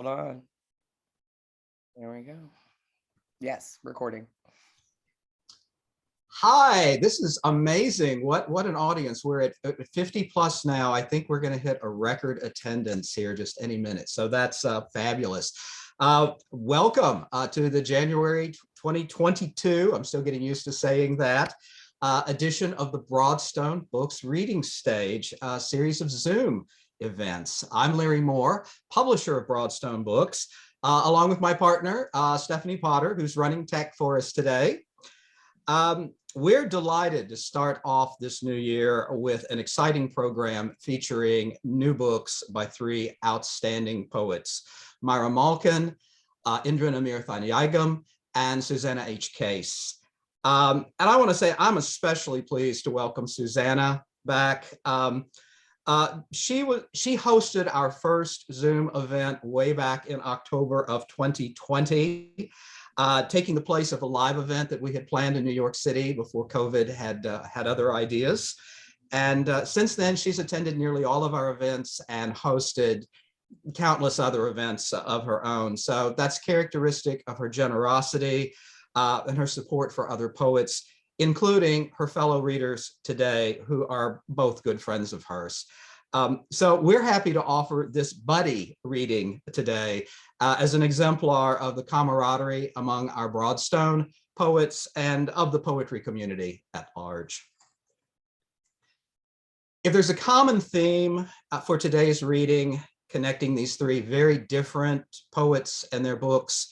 Hold on. There we go. Yes, recording. Hi, this is amazing. What an audience. We're at 50 plus now. I think we're going to hit a record attendance here just any minute. So that's fabulous. Welcome to the January 2022, I'm still getting used to saying that, edition of the Broadstone Books Reading Stage, series of Zoom events. I'm Larry Moore, publisher of Broadstone Books, along with my partner, Stephanie Potter, who's running tech for us today. We're delighted to start off this new year with an exciting program featuring new books by three outstanding poets, Myra Malkin, Indran Amirthanayagam, and Susana H. Case. And I want to say I'm especially pleased to welcome Susana back. She hosted our first Zoom event way back in October of 2020. Taking the place of a live event that we had planned in New York City before COVID had other ideas. And since then, she's attended nearly all of our events and hosted countless other events of her own. So that's characteristic of her generosity and her support for other poets, including her fellow readers today, who are both good friends of hers. So we're happy to offer this buddy reading today as an exemplar of the camaraderie among our Broadstone poets and of the poetry community at large. If there's a common theme for today's reading connecting these three very different poets and their books,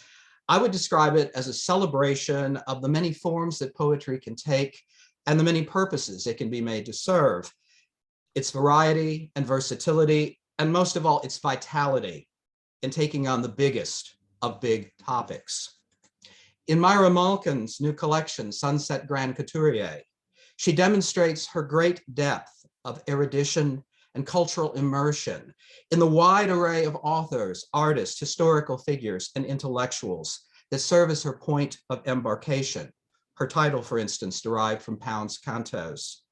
I would describe it as a celebration of the many forms that poetry can take and the many purposes it can be made to serve. Its variety and versatility, and most of all, its vitality in taking on the biggest of big topics. In Myra Malkin's new collection, Sunset Grand Couturier, she demonstrates her great depth of erudition and cultural immersion in the wide array of authors, artists, historical figures, and intellectuals that serve as her point of embarkation. Her title, for instance, derived from Pound's Cantos.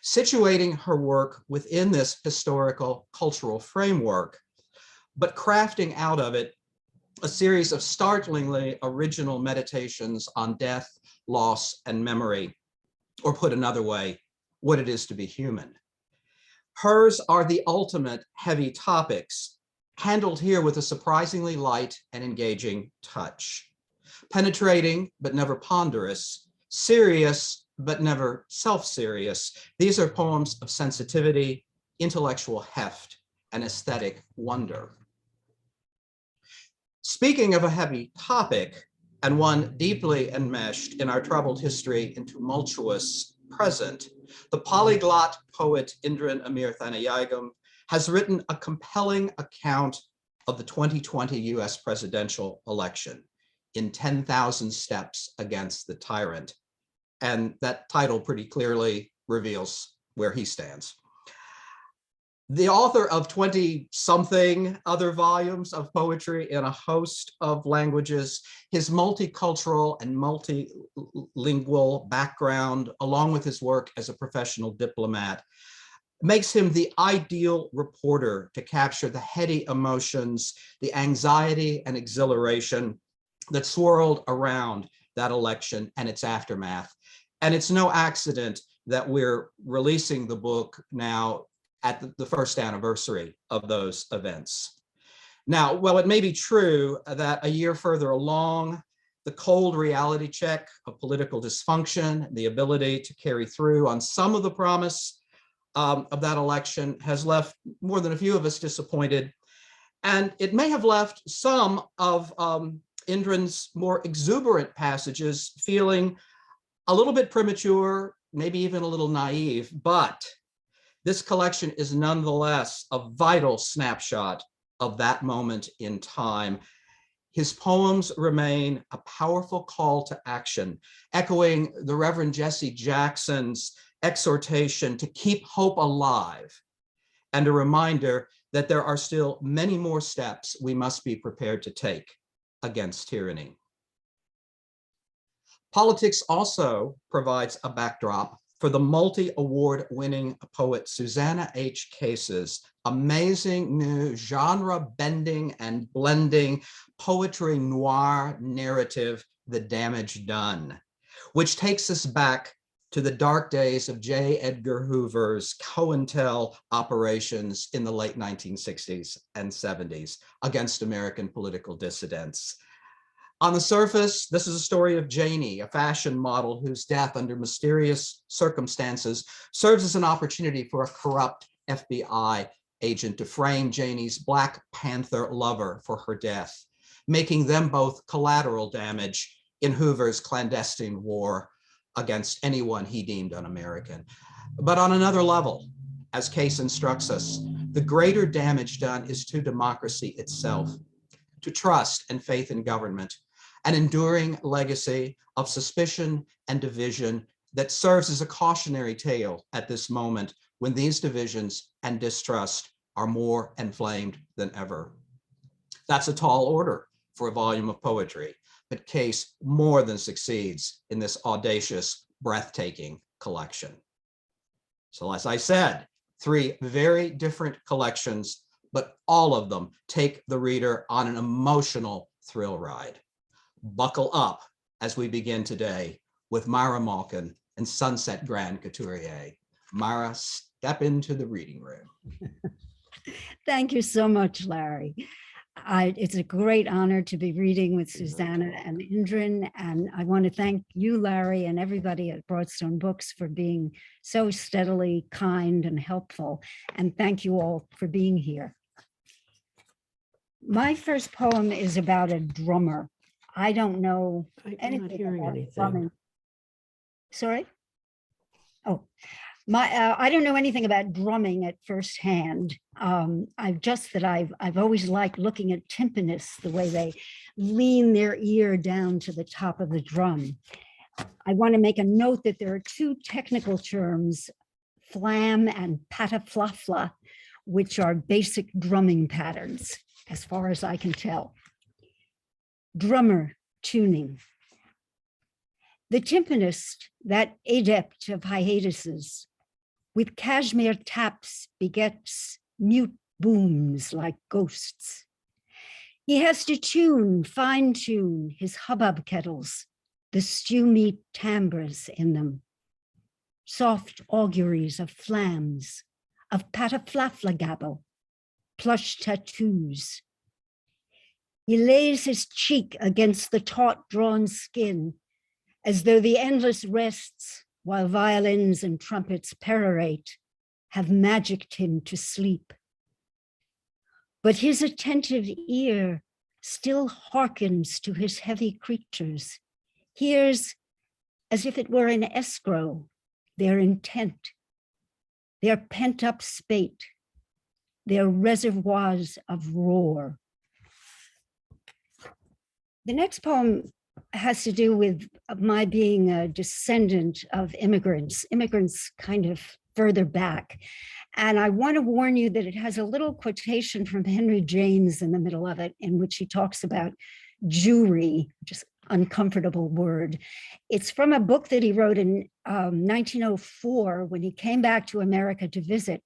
Situating her work within this historical cultural framework, but crafting out of it a series of startlingly original meditations on death, loss, and memory, or put another way, what it is to be human. Hers are the ultimate heavy topics, handled here with a surprisingly light and engaging touch. Penetrating, but never ponderous, serious, but never self-serious. These are poems of sensitivity, intellectual heft, and aesthetic wonder. Speaking of a heavy topic, and one deeply enmeshed in our troubled history and tumultuous present, the polyglot poet Indran Amirthanayagam has written a compelling account of the 2020 US presidential election in 10,000 Steps Against the Tyrant. And that title pretty clearly reveals where he stands. The author of 20-something other volumes of poetry in a host of languages, his multicultural and multilingual background, along with his work as a professional diplomat, makes him the ideal reporter to capture the heady emotions, the anxiety and exhilaration that swirled around that election and its aftermath. And it's no accident that we're releasing the book now at the first anniversary of those events. Now, while it may be true that a year further along, the cold reality check of political dysfunction, the ability to carry through on some of the promise of that election has left more than a few of us disappointed. And it may have left some of Indran's more exuberant passages feeling a little bit premature, maybe even a little naive, but this collection is nonetheless a vital snapshot of that moment in time. His poems remain a powerful call to action, echoing the Reverend Jesse Jackson's exhortation to keep hope alive, and a reminder that there are still many more steps we must be prepared to take against tyranny. Politics also provides a backdrop for the multi-award winning poet Susana H. Case's amazing new genre bending and blending poetry noir narrative, The Damage Done, which takes us back to the dark days of J. Edgar Hoover's COINTEL operations in the late 1960s and 70s against American political dissidents. On the surface, this is a story of Janie, a fashion model whose death under mysterious circumstances serves as an opportunity for a corrupt FBI agent to frame Janie's Black Panther lover for her death, making them both collateral damage in Hoover's clandestine war against anyone he deemed un-American. But on another level, as Case instructs us, the greater damage done is to democracy itself, to trust and faith in government, an enduring legacy of suspicion and division that serves as a cautionary tale at this moment when these divisions and distrust are more inflamed than ever. That's a tall order for a volume of poetry, but Case more than succeeds in this audacious, breathtaking collection. So as I said, 3 very different collections, but all of them take the reader on an emotional thrill ride. Buckle up as we begin today with Myra Malkin and Sunset Grand Couturier. Myra, step into the reading room. Thank you so much, Larry. It's a great honor to be reading with Susana and Indran, and I want to thank you, Larry, and everybody at Broadstone Books for being so steadily kind and helpful, and thank you all for being here. My first poem is about a drummer. I don't know anything. I'm not hearing about anything. drumming. Sorry? Oh, I don't know anything about drumming at first hand. I've always liked looking at timpanists, the way they lean their ear down to the top of the drum. I want to make a note that there are 2 technical terms, flam and pataflafla, which are basic drumming patterns, as far as I can tell. Drummer tuning. The timpanist, that adept of hiatuses, with cashmere taps begets mute booms like ghosts. He has to tune, fine tune his hubbub kettles, the stew meat timbres in them, soft auguries of flams, of pataflaflagabble, plush tattoos. He lays his cheek against the taut drawn skin, as though the endless rests, while violins and trumpets perorate, have magicked him to sleep. But his attentive ear still hearkens to his heavy creatures, hears, as if it were an escrow, their intent, their pent-up spate, their reservoirs of roar. The next poem has to do with my being a descendant of immigrants kind of further back. And I want to warn you that it has a little quotation from Henry James in the middle of it, in which he talks about Jewry, just uncomfortable word. It's from a book that he wrote in 1904 when he came back to America to visit.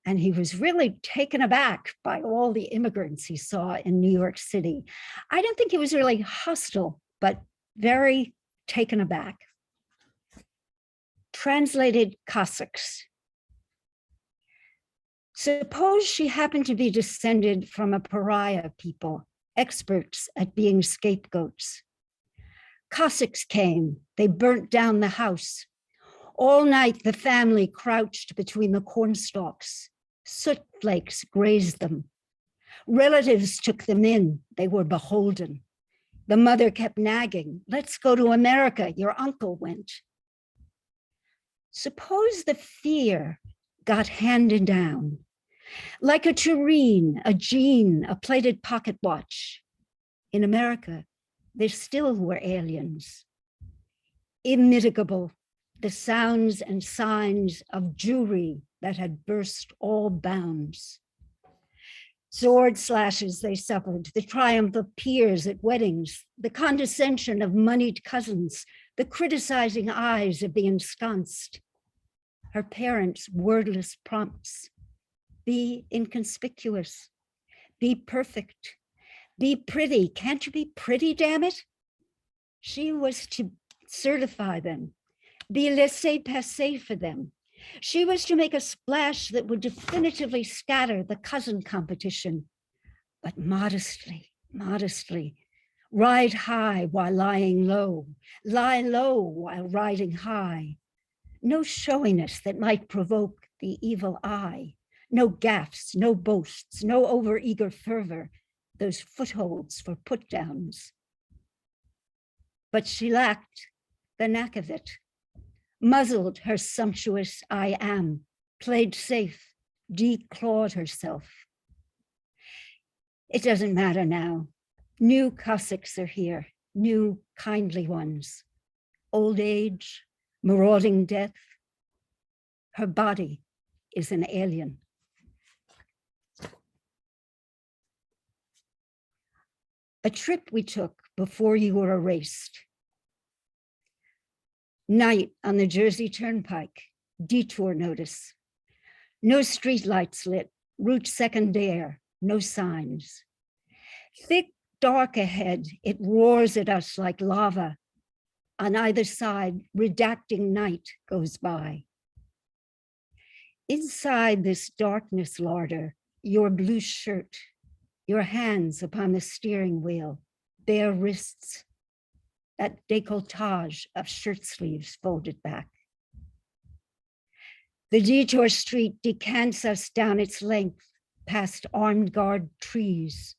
And he was really taken aback by all the immigrants he saw in New York City. I don't think he was really hostile, but very taken aback. Translated Cossacks. Suppose she happened to be descended from a pariah people, experts at being scapegoats. Cossacks came, they burnt down the house. All night the family crouched between the cornstalks. Soot flakes grazed them. Relatives took them in, they were beholden. The mother kept nagging, let's go to America, your uncle went. Suppose the fear got handed down, like a tureen, a jean, a plated pocket watch. In America, there still were aliens. Immitigable, the sounds and signs of Jewry that had burst all bounds. Sword slashes they suffered, the triumph of peers at weddings, the condescension of moneyed cousins, the criticizing eyes of the ensconced. her parents' wordless prompts. Be inconspicuous, be perfect, be pretty. Can't you be pretty, damn it? She was to certify them, be laissez-passer for them. She was to make a splash that would definitively scatter the cousin competition, but modestly, modestly, ride high while lying low, lie low while riding high. No showiness that might provoke the evil eye, no gaffes, no boasts, no overeager fervor, those footholds for put-downs. But she lacked the knack of it, muzzled her sumptuous I am, played safe, declawed herself. It doesn't matter now. New Cossacks are here, new kindly ones. Old age, marauding death. Her body is an alien. A trip we took before you were erased. Night on the Jersey Turnpike, detour notice. No streetlights lit, route secondaire, no signs. Thick dark ahead, it roars at us like lava. On either side, redacting night goes by. Inside this darkness larder, your blue shirt, your hands upon the steering wheel, bare wrists, that décolletage of shirt sleeves folded back. The detour street decants us down its length, past armed guard trees,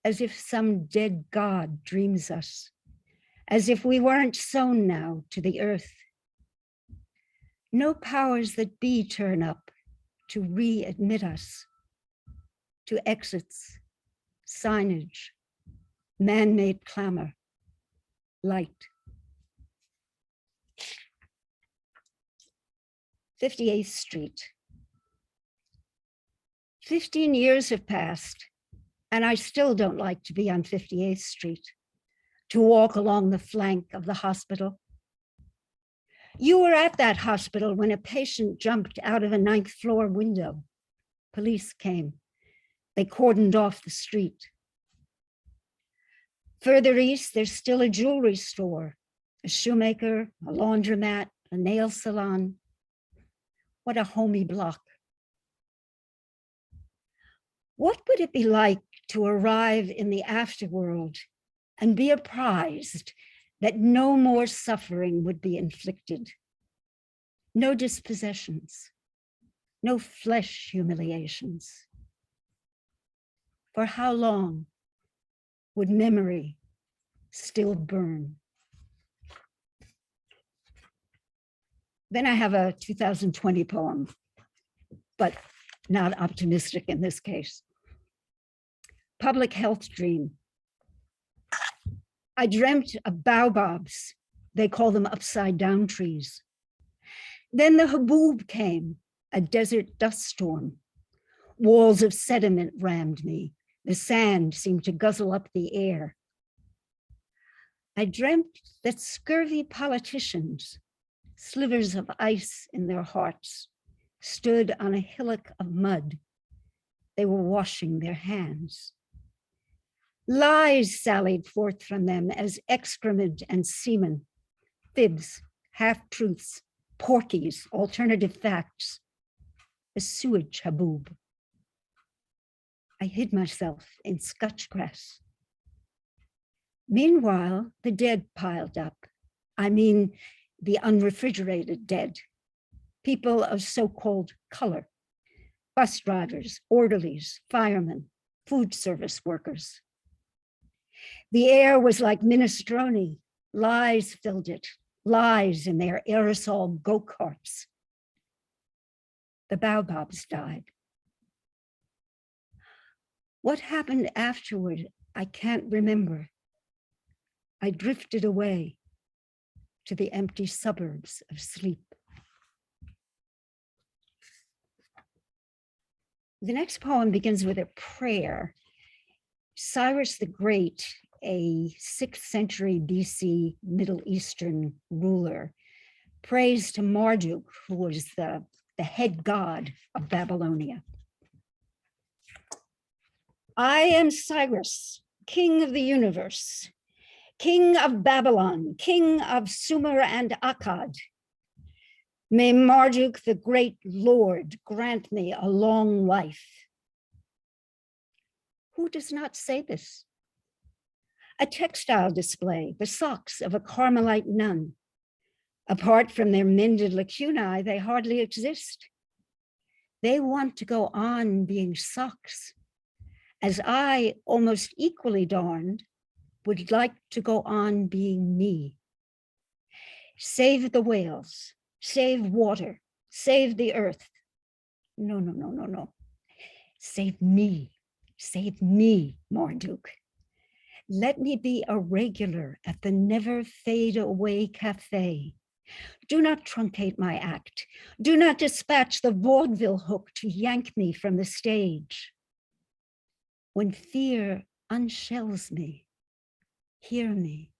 as if some dead god dreams us, as if we weren't sewn now to the earth. No powers that be turn up to readmit us to exits, signage, man-made clamor, light. 58th Street. 15 years have passed, and I still don't like to be on 58th Street, to walk along the flank of the hospital. You were at that hospital when a patient jumped out of a 9th floor window. Police came. They cordoned off the street. Further east, there's still a jewelry store, a shoemaker, a laundromat, a nail salon. What a homey block. What would it be like to arrive in the afterworld and be apprised that no more suffering would be inflicted? No dispossessions, no flesh humiliations. For how long would memory still burn? Then I have a 2020 poem, but not optimistic in this case. Public health dream. I dreamt of baobabs. They call them upside down trees. Then the haboob came, a desert dust storm. Walls of sediment rammed me. The sand seemed to guzzle up the air. I dreamt that scurvy politicians, slivers of ice in their hearts, stood on a hillock of mud. They were washing their hands. Lies sallied forth from them as excrement and semen, fibs, half-truths, porkies, alternative facts, a sewage haboob. I hid myself in scotch grass. Meanwhile, the dead piled up. I mean, the unrefrigerated dead, people of so-called color, bus drivers, orderlies, firemen, food service workers. The air was like minestrone. Lies filled it, lies in their aerosol go-karts. The baobabs died. What happened afterward, I can't remember. I drifted away to the empty suburbs of sleep. The next poem begins with a prayer. Cyrus the Great, a 6th century BC Middle Eastern ruler, praise to Marduk, who was the head god of Babylonia. I am Cyrus, king of the universe, king of Babylon, king of Sumer and Akkad. May Marduk, the great Lord, grant me a long life. Who does not say this? A textile display, the socks of a Carmelite nun. Apart from their mended lacunae, they hardly exist. They want to go on being socks, as I, almost equally darned, would like to go on being me. Save the whales, save water, save the earth. No, no, no, no, no. Save me, Marduk. Let me be a regular at the Never Fade Away Cafe. Do not truncate my act. Do not dispatch the vaudeville hook to yank me from the stage. When fear unshells me, hear me,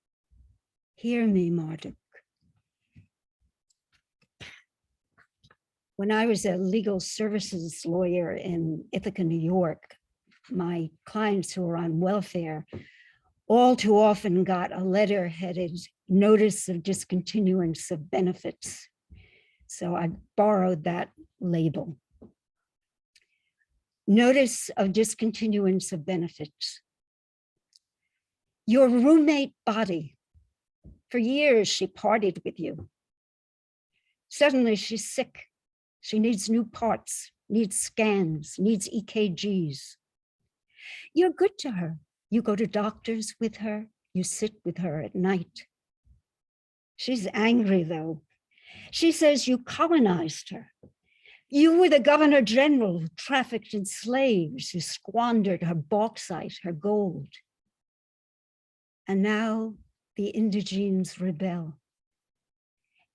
Marduk. When I was a legal services lawyer in Ithaca, New York, my clients who were on welfare all too often got a letter headed Notice of Discontinuance of Benefits. So I borrowed that label. Notice of Discontinuance of Benefits. Your roommate body, for years she partied with you. Suddenly she's sick. She needs new parts, needs scans, needs EKGs. You're good to her. You go to doctors with her. You sit with her at night. She's angry though. She says you colonized her. You were the governor general who trafficked in slaves, who squandered her bauxite, her gold. And now the indigenes rebel.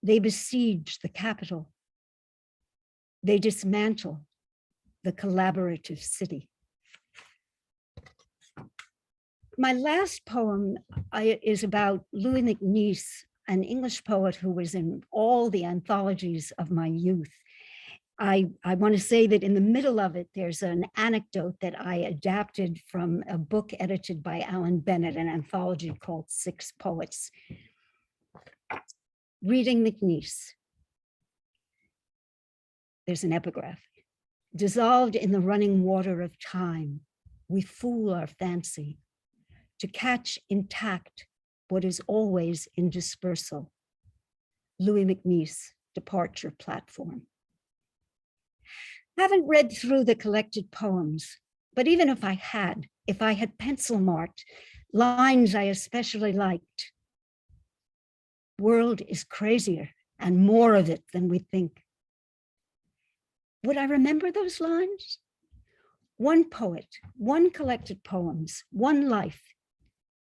They besiege the capital. They dismantle the collaborative city. My last poem is about Louis MacNeice, an English poet who was in all the anthologies of my youth. I want to say that in the middle of it, there's an anecdote that I adapted from a book edited by Alan Bennett, an anthology called Six Poets. Reading MacNeice. There's an epigraph. Dissolved in the running water of time, we fool our fancy to catch intact what is always in dispersal. Louis MacNeice, Departure Platform. Haven't read through the collected poems, but even if I had pencil marked lines I especially liked, world is crazier and more of it than we think. Would I remember those lines? One poet, one collected poems, one life.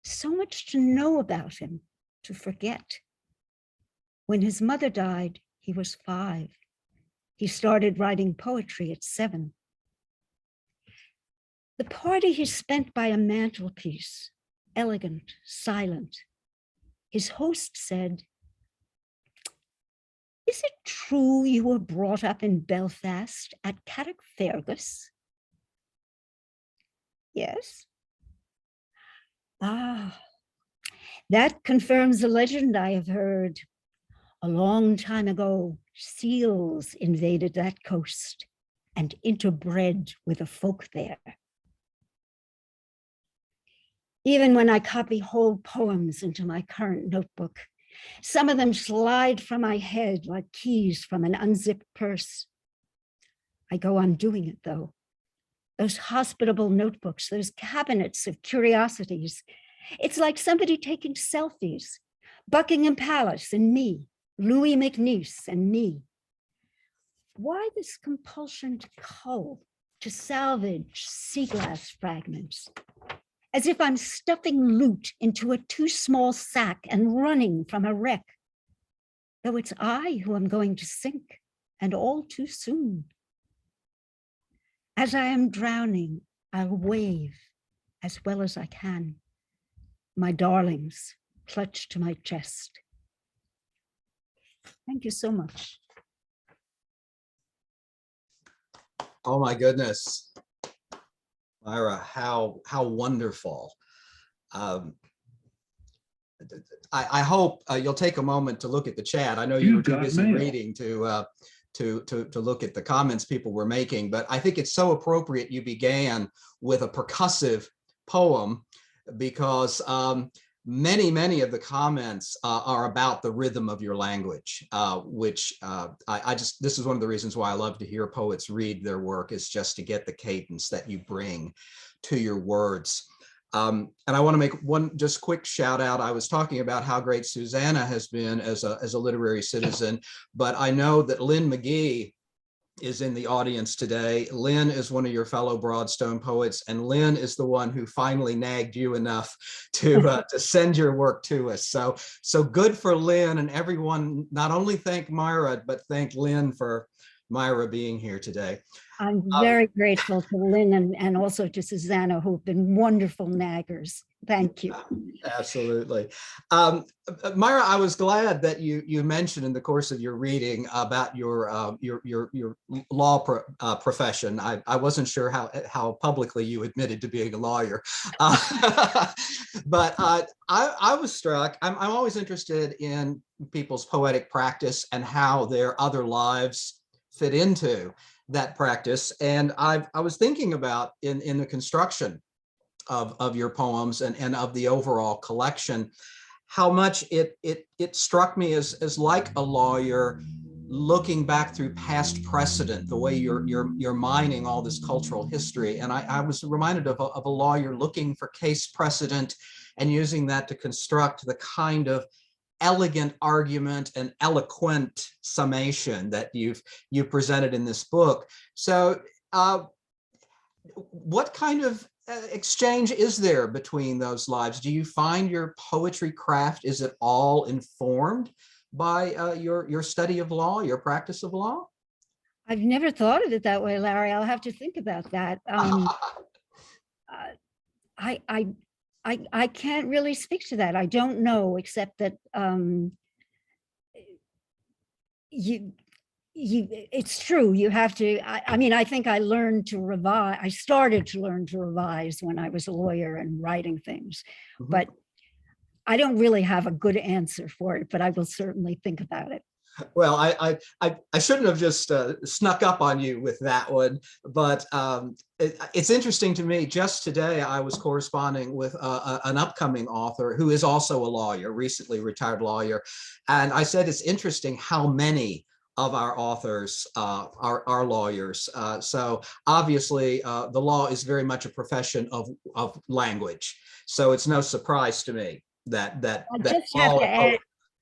So much to know about him, to forget. When his mother died, he was 5. He started writing poetry at 7. The party he spent by a mantelpiece, elegant, silent. His host said, "Is it true you were brought up in Belfast at Carrickfergus?" "Yes." "Ah, that confirms a legend I have heard. A long time ago, seals invaded that coast and interbred with the folk there. Even when I copy whole poems into my current notebook, some of them slide from my head like keys from an unzipped purse. I go on doing it though. Those hospitable notebooks, those cabinets of curiosities. It's like somebody taking selfies, Buckingham Palace and me, Louis MacNeice and me. Why this compulsion to cull, to salvage sea glass fragments? As if I'm stuffing loot into a too small sack and running from a wreck, though it's I who am going to sink, and all too soon. As I am drowning, I'll wave as well as I can. My darlings clutch to my chest. Thank you so much. Oh my goodness. Myra, how wonderful. I hope you'll take a moment to look at the chat. I know you were too busy reading to look at the comments people were making, but I think it's so appropriate you began with a percussive poem because many of the comments are about the rhythm of your language, which this is one of the reasons why I love to hear poets read their work, is just to get the cadence that you bring to your words. And I want to make one just quick shout out. I was talking about how great Susana has been as a literary citizen, but I know that Lynn McGee is in the audience today. Lynn is one of your fellow Broadstone poets, and Lynn is the one who finally nagged you enough to send your work to us. So good for Lynn, and everyone. Not only thank Myra, but thank Lynn for Myra being here today. I'm very grateful to Lynn and also to Susana, who've been wonderful naggers. Thank you. Absolutely. Myra, I was glad that you mentioned in the course of your reading about your law profession. I wasn't sure how publicly you admitted to being a lawyer, but I was struck. I'm always interested in people's poetic practice and how their other lives fit into that practice. And I was thinking about in the construction of your poems and of the overall collection, how much it struck me as like a lawyer looking back through past precedent, the way you're mining all this cultural history. And I was reminded of a lawyer looking for case precedent and using that to construct the kind of elegant argument and eloquent summation that you've presented in this book. So what kind of exchange is there between those lives? Do you find your poetry craft, is it all informed by your study of law, your practice of law? I've never thought of it that way, Larry. I'll have to think about that. I can't really speak to that. I don't know, except that it's true. You have to, I mean, I think I learned to revise. I started to learn to revise when I was a lawyer and writing things, but I don't really have a good answer for it, but I will certainly think about it. Well, I shouldn't have just snuck up on you with that one, but it's interesting to me. Just today, I was corresponding with an upcoming author who is also a lawyer, recently retired lawyer, and I said it's interesting how many of our authors are lawyers. So obviously, the law is very much a profession of language. So it's no surprise to me that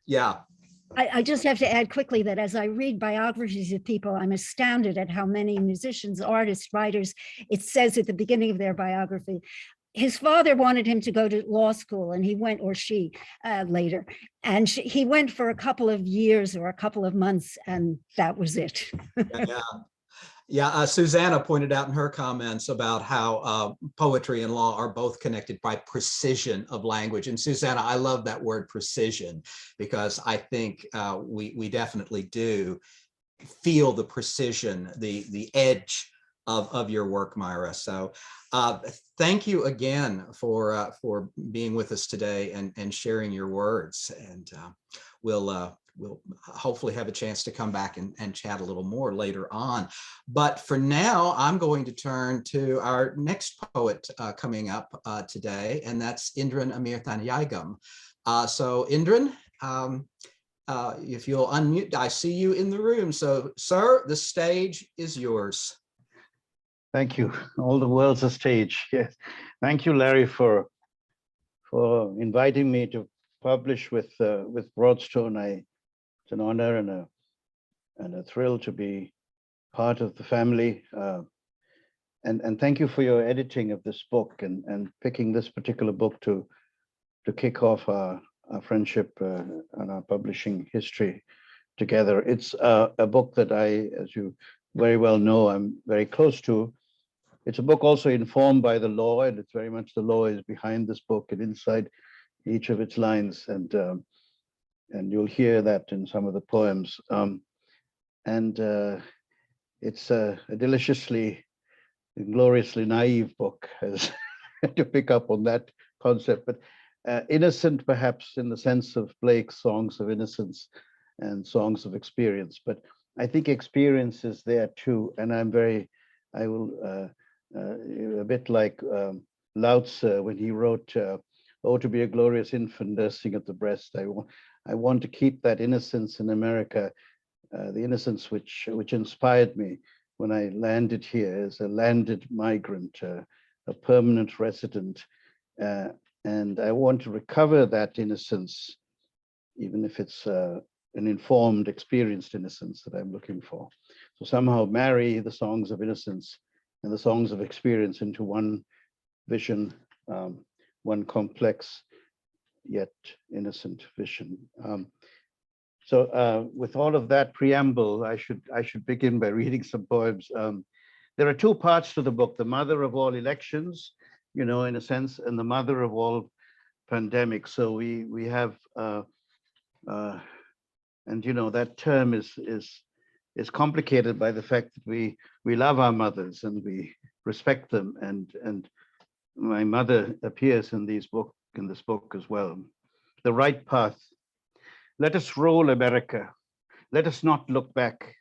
yeah. I just have to add quickly that as I read biographies of people, I'm astounded at how many musicians, artists, writers, it says at the beginning of their biography, his father wanted him to go to law school and he went, or she later, and he went for a couple of years or a couple of months and that was it. Yeah, Susana pointed out in her comments about how poetry and law are both connected by precision of language. And Susana, I love that word precision, because I think we definitely do feel the precision, the edge of your work, Myra. So thank you again for being with us today and sharing your words. And we'll hopefully have a chance to come back and chat a little more later on. But for now, I'm going to turn to our next poet coming up today, and that's Indran Amirthanayagam. So Indran, if you'll unmute, I see you in the room. So sir, the stage is yours. Thank you. All the world's a stage. Yes. Thank you, Larry, for inviting me to publish with Broadstone. It's an honor and a thrill to be part of the family. And thank you for your editing of this book and picking this particular book to kick off our friendship and our publishing history together. It's a book that as you very well know, I'm very close to. It's a book also informed by the law, and it's very much the law is behind this book and inside each of its lines. And and you'll hear that in some of the poems. And it's a deliciously, gloriously naive book, as to pick up on that concept, but innocent perhaps in the sense of Blake's Songs of Innocence and Songs of Experience. But I think experience is there too, and I will, a bit like Lao Tzu when he wrote, "Oh, to be a glorious infant nursing at the breast." I want to keep that innocence in America, the innocence which inspired me when I landed here as a landed migrant, a permanent resident. And I want to recover that innocence, even if it's an informed, experienced innocence that I'm looking for. So somehow marry the songs of innocence and the songs of experience into one vision, one complex yet innocent vision. So with all of that preamble, I should begin by reading some poems. There are two parts to the book: the mother of all elections, you know, in a sense, and the mother of all pandemics. So we have, and you know, that term is complicated by the fact that we love our mothers and we respect them, and my mother appears in this book as well. The right path. Let us roll, America. Let us not look back.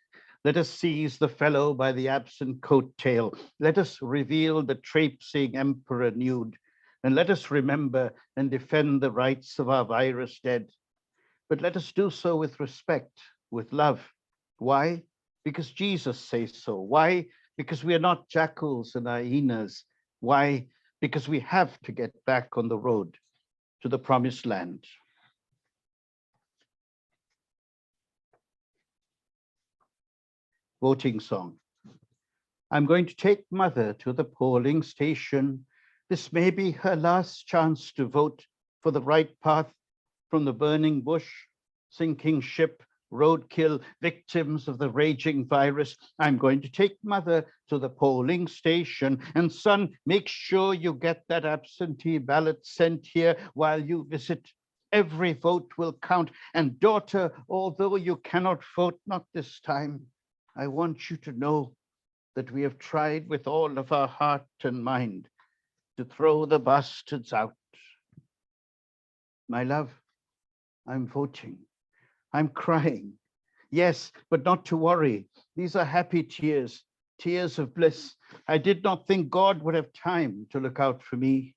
Let us seize the fellow by the absent coat tail. Let us reveal the traipsing emperor nude, and let us remember and defend the rights of our virus dead. But let us do so with respect, with love. Why? Because Jesus says so. Why? Because we are not jackals and hyenas. Why? Because we have to get back on the road to the promised land. Voting song. I'm going to take mother to the polling station. This may be her last chance to vote for the right path from the burning bush, sinking ship, roadkill, victims of the raging virus. I'm going to take mother to the polling station. And son, make sure you get that absentee ballot sent here while you visit. Every vote will count. And daughter, although you cannot vote, not this time, I want you to know that we have tried with all of our heart and mind to throw the bastards out. My love, I'm voting. I'm crying. Yes, but not to worry. These are happy tears, tears of bliss. I did not think God would have time to look out for me.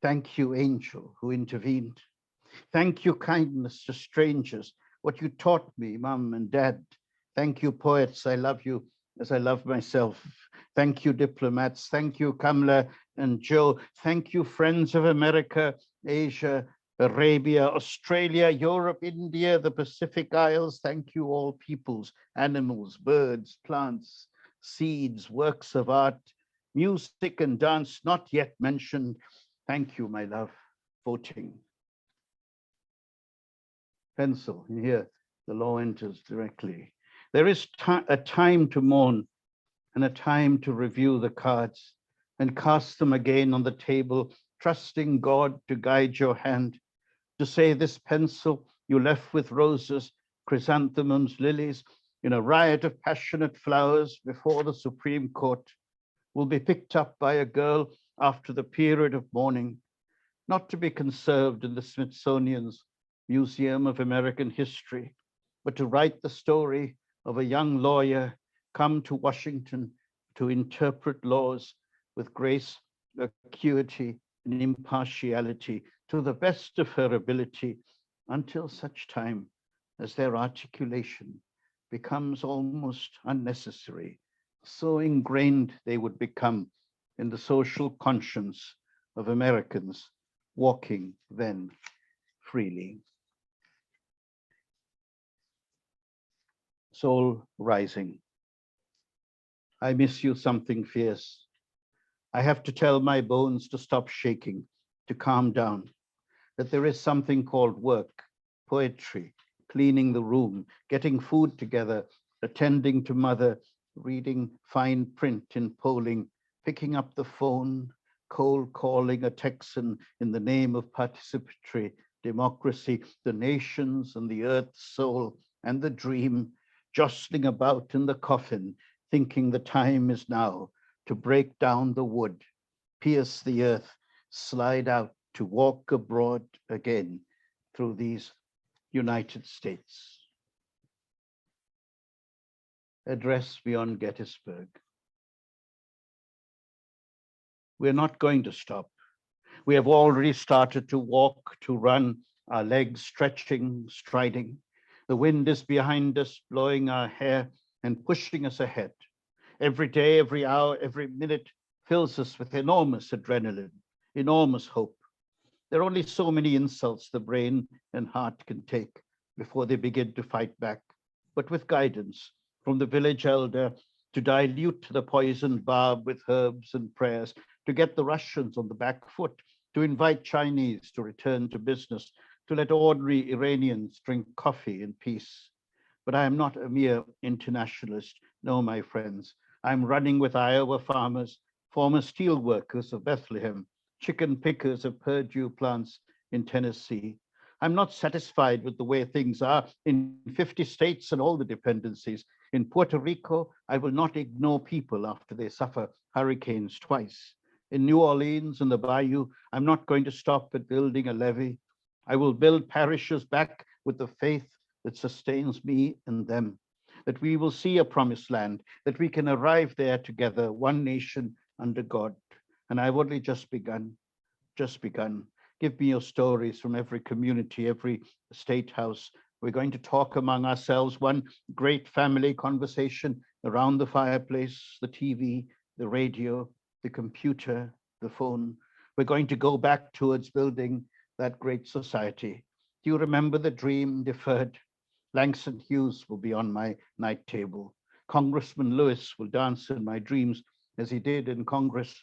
Thank you, angel, who intervened. Thank you, kindness to strangers, what you taught me, Mom and Dad. Thank you, poets. I love you as I love myself. Thank you, diplomats. Thank you, Kamala and Joe. Thank you, friends of America, Asia, Arabia, Australia, Europe, India, the Pacific Isles. Thank you, all peoples, animals, birds, plants, seeds, works of art, music and dance not yet mentioned. Thank you, my love. Voting. Pencil, and here the law enters directly. There is a time to mourn and a time to review the cards and cast them again on the table, trusting God to guide your hand, to say this pencil you left with roses, chrysanthemums, lilies, in a riot of passionate flowers before the Supreme Court, will be picked up by a girl after the period of mourning, not to be conserved in the Smithsonian's Museum of American History, but to write the story of a young lawyer come to Washington to interpret laws with grace, acuity, and impartiality to the best of her ability until such time as their articulation becomes almost unnecessary, so ingrained they would become in the social conscience of Americans walking then freely. Soul rising. I miss you something fierce. I have to tell my bones to stop shaking, to calm down, that there is something called work, poetry, cleaning the room, getting food together, attending to mother, reading fine print in polling, picking up the phone, cold calling a Texan in the name of participatory democracy, the nations and the earth's soul and the dream, jostling about in the coffin, thinking the time is now to break down the wood, pierce the earth, slide out to walk abroad again through these United States. Address beyond Gettysburg. We're not going to stop. We have already started to walk, to run, our legs stretching, striding. The wind is behind us, blowing our hair and pushing us ahead. Every day, every hour, every minute fills us with enormous adrenaline, enormous hope. There are only so many insults the brain and heart can take before they begin to fight back. But with guidance from the village elder to dilute the poisoned barb with herbs and prayers, to get the Russians on the back foot, to invite Chinese to return to business, to let ordinary Iranians drink coffee in peace. But I am not a mere internationalist. No, my friends, I'm running with Iowa farmers, former steel workers of Bethlehem, chicken pickers of Purdue plants in Tennessee. I'm not satisfied with the way things are in 50 states and all the dependencies. In Puerto Rico, I will not ignore people after they suffer hurricanes twice. In New Orleans and the Bayou, I'm not going to stop at building a levee. I will build parishes back with the faith that sustains me and them, that we will see a promised land, that we can arrive there together, one nation under God. And I've only just begun, just begun. Give me your stories from every community, every state house. We're going to talk among ourselves, one great family conversation around the fireplace, the TV, the radio, the computer, the phone. We're going to go back towards building that great society. Do you remember the dream deferred? Langston Hughes will be on my night table. Congressman Lewis will dance in my dreams as he did in Congress.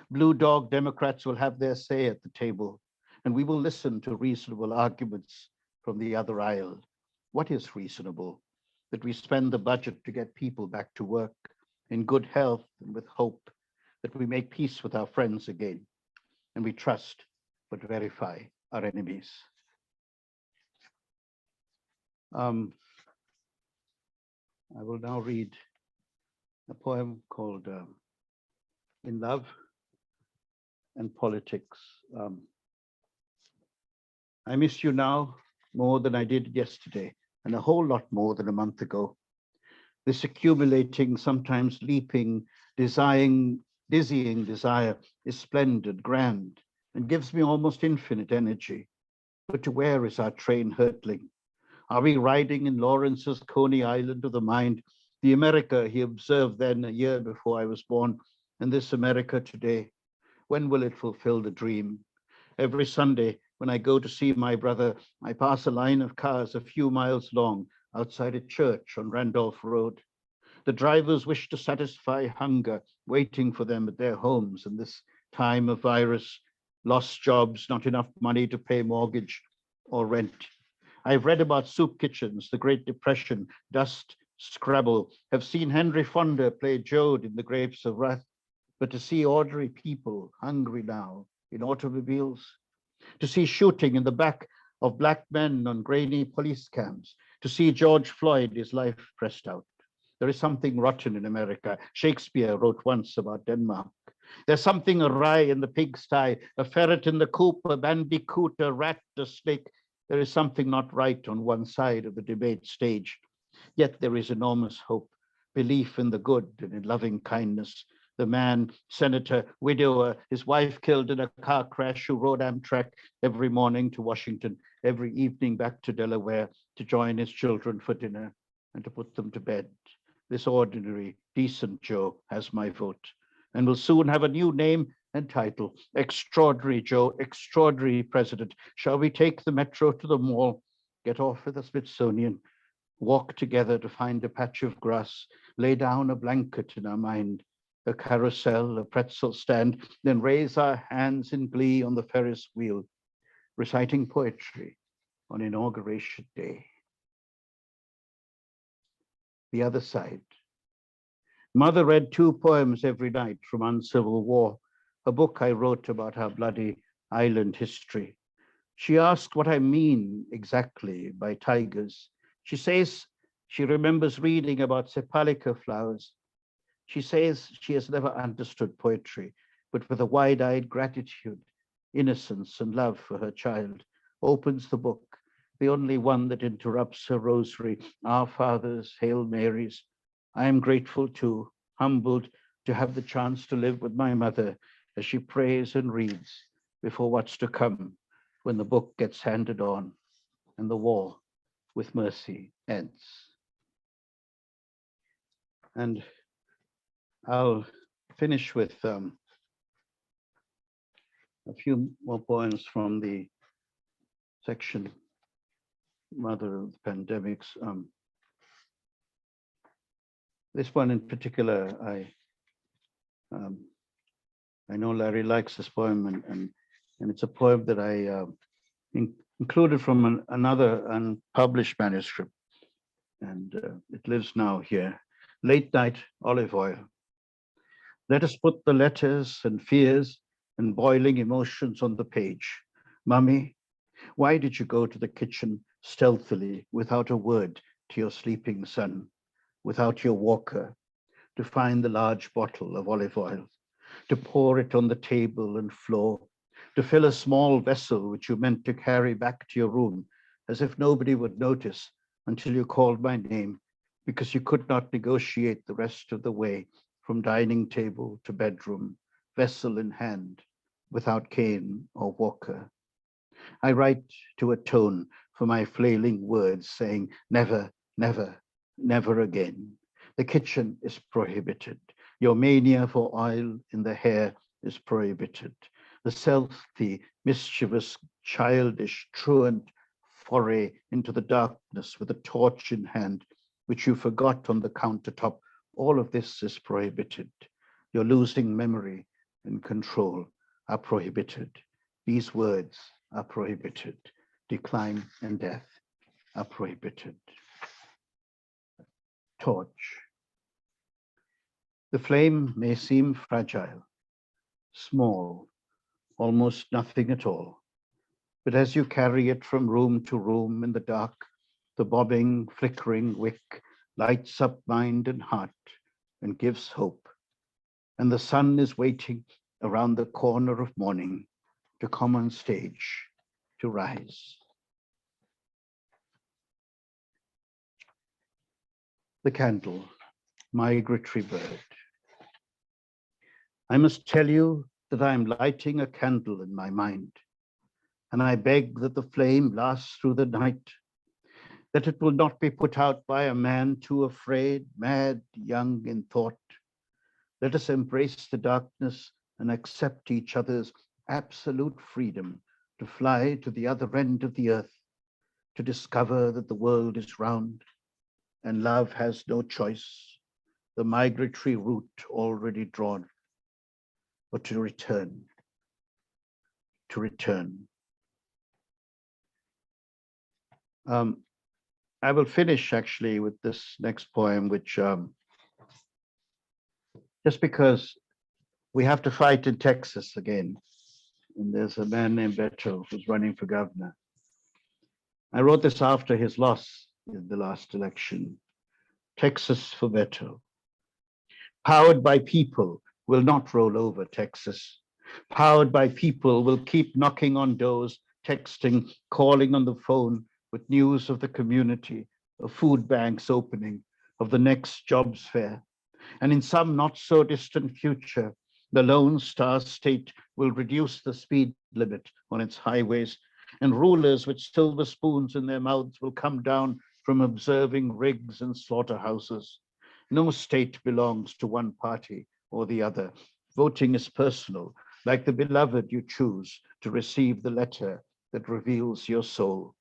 Blue Dog Democrats will have their say at the table, and we will listen to reasonable arguments from the other aisle. What is reasonable? That we spend the budget to get people back to work in good health and with hope, that we make peace with our friends again, and we trust but verify our enemies. I will now read a poem called In Love and Politics. I miss you now more than I did yesterday, and a whole lot more than a month ago. This accumulating, sometimes leaping, dizzying desire is splendid, grand, and gives me almost infinite energy. But to where is our train hurtling? Are we riding in Lawrence's Coney Island of the mind, the America he observed then a year before I was born, and this America today? When will it fulfill the dream? Every Sunday, when I go to see my brother, I pass a line of cars a few miles long outside a church on Randolph Road. The drivers wish to satisfy hunger, waiting for them at their homes in this time of virus, lost jobs, not enough money to pay mortgage or rent. I've read about soup kitchens, the Great Depression, dust, Scrabble, have seen Henry Fonda play Joad in The Grapes of Wrath, but to see ordinary people hungry now in automobiles, to see shooting in the back of black men on grainy police cams, to see George Floyd, his life pressed out. There is something rotten in America. Shakespeare wrote once about Denmark. There's something awry in the pigsty, a ferret in the coop, a bandicoot, a rat, a snake. There is something not right on one side of the debate stage. Yet there is enormous hope, belief in the good and in loving kindness. The man, senator, widower, his wife killed in a car crash, who rode Amtrak every morning to Washington, every evening back to Delaware to join his children for dinner and to put them to bed. This ordinary, decent Joe has my vote and will soon have a new name and title. Extraordinary Joe, extraordinary president. Shall we take the metro to the mall, get off at the Smithsonian, walk together to find a patch of grass, lay down a blanket in our mind, a carousel, a pretzel stand, then raise our hands in glee on the Ferris wheel, reciting poetry on Inauguration Day? The other side. Mother read 2 poems every night from Uncivil War, a book I wrote about our bloody island history. She asked what I mean exactly by tigers. She says she remembers reading about sepalica flowers. She says she has never understood poetry, but with a wide-eyed gratitude, innocence, and love for her child, opens the book, the only one that interrupts her rosary, Our Fathers, Hail Marys. I am grateful too, humbled to have the chance to live with my mother as she prays and reads before what's to come when the book gets handed on and the war with mercy ends. And I'll finish with a few more poems from the section Mother of the Pandemics. This one in particular, I know Larry likes this poem, and it's a poem that I included from another unpublished manuscript, and it lives now here. Late night olive oil. Let us put the letters and fears and boiling emotions on the page. Mummy, why did you go to the kitchen stealthily without a word to your sleeping son, without your walker, to find the large bottle of olive oil, to pour it on the table and floor, to fill a small vessel which you meant to carry back to your room, as if nobody would notice until you called my name, because you could not negotiate the rest of the way from dining table to bedroom, vessel in hand, without cane or walker. I write to atone for my flailing words, saying never, never, never again. The kitchen is prohibited. Your mania for oil in the hair is prohibited. The stealthy, mischievous, childish, truant foray into the darkness with a torch in hand, which you forgot on the countertop, all of this is prohibited. Your losing memory and control are prohibited. These words are prohibited. Decline and death are prohibited. Torch. The flame may seem fragile, small, almost nothing at all. But as you carry it from room to room in the dark, the bobbing, flickering wick lights up mind and heart and gives hope. And the sun is waiting around the corner of morning to come on stage, to rise. The candle, migratory bird. I must tell you that I am lighting a candle in my mind, and I beg that the flame lasts through the night, that it will not be put out by a man too afraid, mad, young in thought. Let us embrace the darkness and accept each other's absolute freedom to fly to the other end of the earth, to discover that the world is round and love has no choice, the migratory route already drawn, but to return, to return. I will finish actually with this next poem, which just because we have to fight in Texas again, and there's a man named Beto who's running for governor. I wrote this after his loss in the last election. Texas for Beto. Powered by people will not roll over Texas. Powered by people will keep knocking on doors, texting, calling on the phone with news of the community, of food banks opening, of the next jobs fair. And in some not so distant future, the Lone Star State will reduce the speed limit on its highways, and rulers with silver spoons in their mouths will come down from observing rigs and slaughterhouses. No state belongs to one party or the other. Voting is personal, like the beloved you choose to receive the letter that reveals your soul.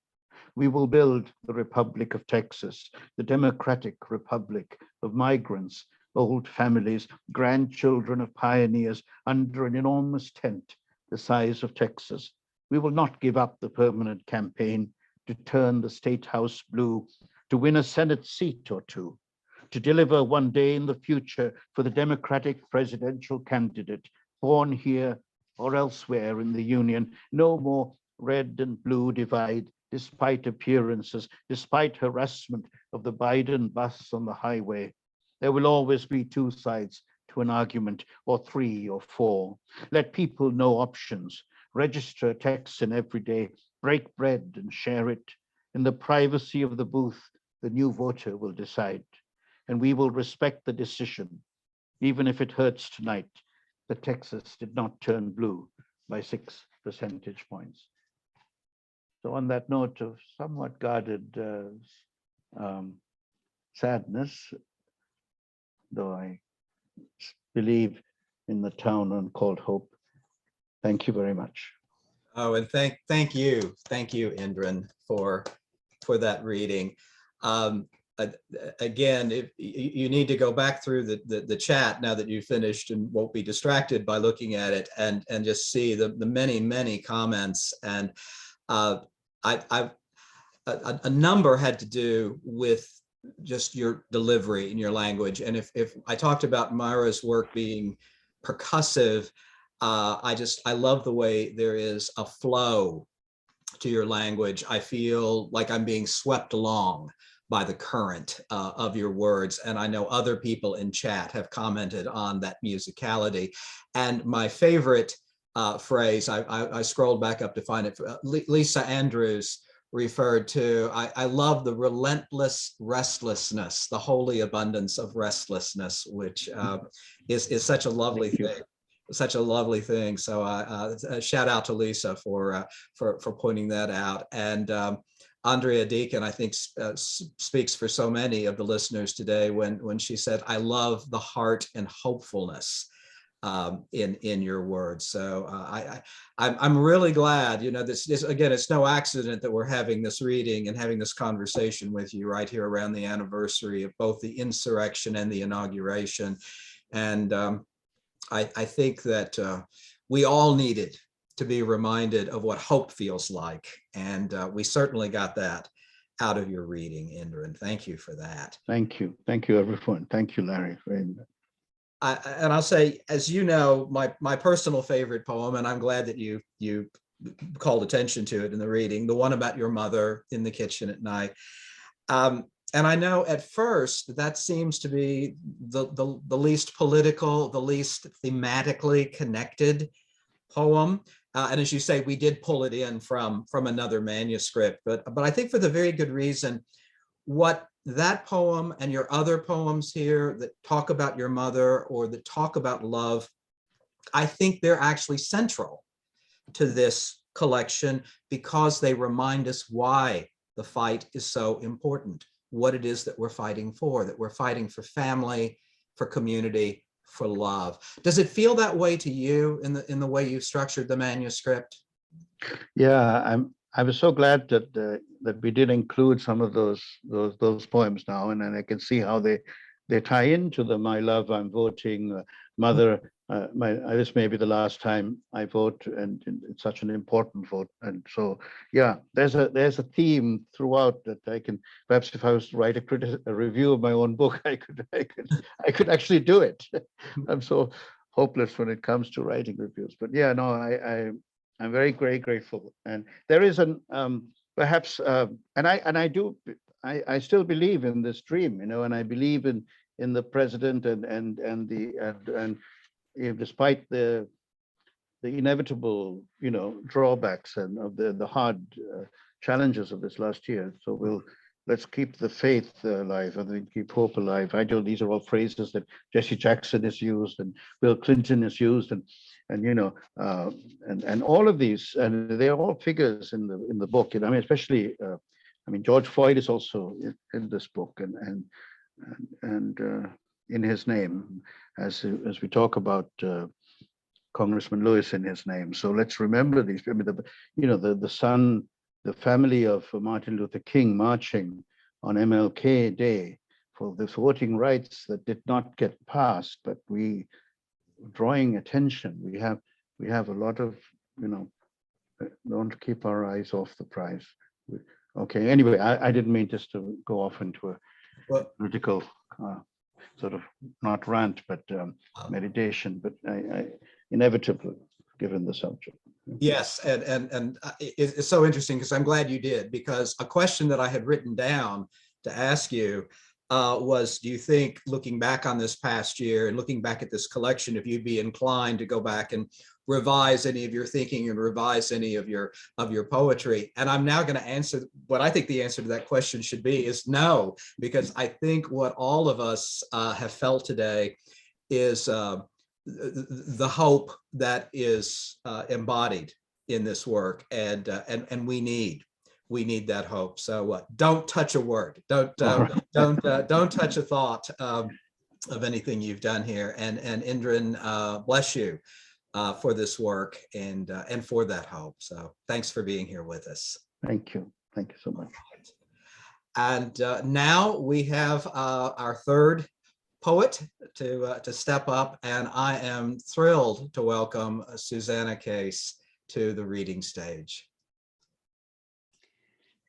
We will build the Republic of Texas, the democratic republic of migrants, old families, grandchildren of pioneers under an enormous tent the size of Texas. We will not give up the permanent campaign to turn the state house blue, to win a Senate seat or two, to deliver one day in the future for the Democratic presidential candidate, born here or elsewhere in the Union. No more red and blue divide, despite appearances, despite harassment of the Biden bus on the highway. There will always be two sides to an argument, or three or four. Let people know options. Register texts in every day, break bread and share it. In the privacy of the booth, the new voter will decide, and we will respect the decision, even if it hurts tonight that Texas did not turn blue by 6 percentage points. So on that note of somewhat guarded sadness, though I believe in the town called Hope, thank you very much. Oh, and thank you, Indran, for that reading. Again, if you need to go back through the chat now that you've finished and won't be distracted by looking at it, and just see the many comments. And a number had to do with just your delivery in your language. And if I talked about Myra's work being percussive, I love the way there is a flow to your language. I feel like I'm being swept along by the current of your words. And I know other people in chat have commented on that musicality. And my favorite phrase, I scrolled back up to find it, Lisa Andrews referred to, I love the relentless restlessness, the holy abundance of restlessness, which is such a lovely thing. Such a lovely thing. So a shout out to Lisa for pointing that out. And Andrea Deacon, I think, speaks for so many of the listeners today when she said, I love the heart and hopefulness in your words. So I'm really glad, this again, it's no accident that we're having this reading and having this conversation with you right here around the anniversary of both the insurrection and the inauguration. And I think that we all needed to be reminded of what hope feels like. And we certainly got that out of your reading, Indran. Thank you for that. Thank you. Thank you, everyone. Thank you, Larry. And I'll say, as you know, my personal favorite poem, and I'm glad that you called attention to it in the reading, the one about your mother in the kitchen at night. And I know at first that seems to be the least political, the least thematically connected poem. And as you say, we did pull it in from another manuscript, but I think for the very good reason, what that poem and your other poems here that talk about your mother or that talk about love, I think they're actually central to this collection because they remind us why the fight is so important, what it is that we're fighting for, that we're fighting for family, for community, for love. Does it feel that way to you in the way you've structured the manuscript? yeah, I was so glad that that we did include some of those poems now, and I can see how they tie into the My Love, I'm Voting, Mother. This may be the last time I vote, and it's such an important vote. And so, yeah, there's a theme throughout that I can, perhaps if I was to write a review of my own book, I could actually do it. I'm so hopeless when it comes to writing reviews, but yeah, no, I'm very grateful. And there is an perhaps, and I still believe in this dream, and I believe in the president and despite the inevitable, drawbacks and of the hard challenges of this last year. So let's keep the faith alive and keep hope alive. I know these are all phrases that Jesse Jackson has used and Bill Clinton has used, and all of these, and they're all figures in the book. I mean, especially, George Floyd is also in this book, and in his name, as we talk about Congressman Lewis in his name. So let's remember these. I mean, the family of Martin Luther King marching on MLK Day for the voting rights that did not get passed, but we drawing attention. We have a lot of, don't keep our eyes off the prize. Okay, anyway, I didn't mean just to go off into a political sort of, not rant, but meditation, but I inevitably given the subject. Yes, and it's so interesting because I'm glad you did, because a question that I had written down to ask you was, do you think, looking back on this past year and looking back at this collection, if you'd be inclined to go back and revise any of your thinking and revise any of your poetry? And I'm now going to answer what I think the answer to that question should be is no, because I think what all of us have felt today is the hope that is embodied in this work, and we need that hope. So don't touch a word, don't touch a thought of anything you've done here. And Indran, bless you for this work and for that hope. So thanks for being here with us. Thank you so much. And now we have our third poet to step up, and I am thrilled to welcome Susana Case to the reading stage.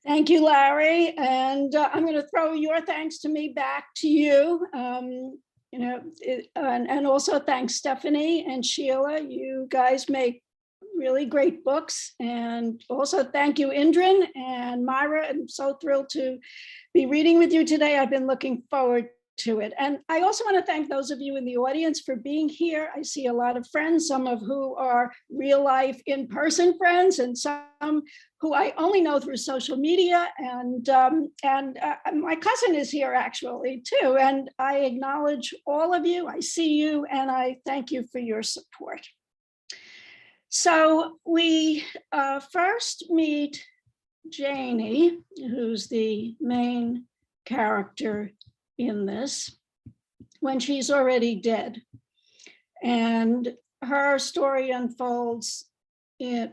Thank you, Larry. And I'm going to throw your thanks to me back to you. And also thanks Stephanie and Sheila. You guys make really great books. And also thank you, Indran and Myra. I'm so thrilled to be reading with you today. I've been looking forward to it. And I also want to thank those of you in the audience for being here. I see a lot of friends, some of who are real life in-person friends, and some who I only know through social media. And my cousin is here actually too. And I acknowledge all of you. I see you, and I thank you for your support. So we first meet Janie, who's the main character in this, when she's already dead. And her story unfolds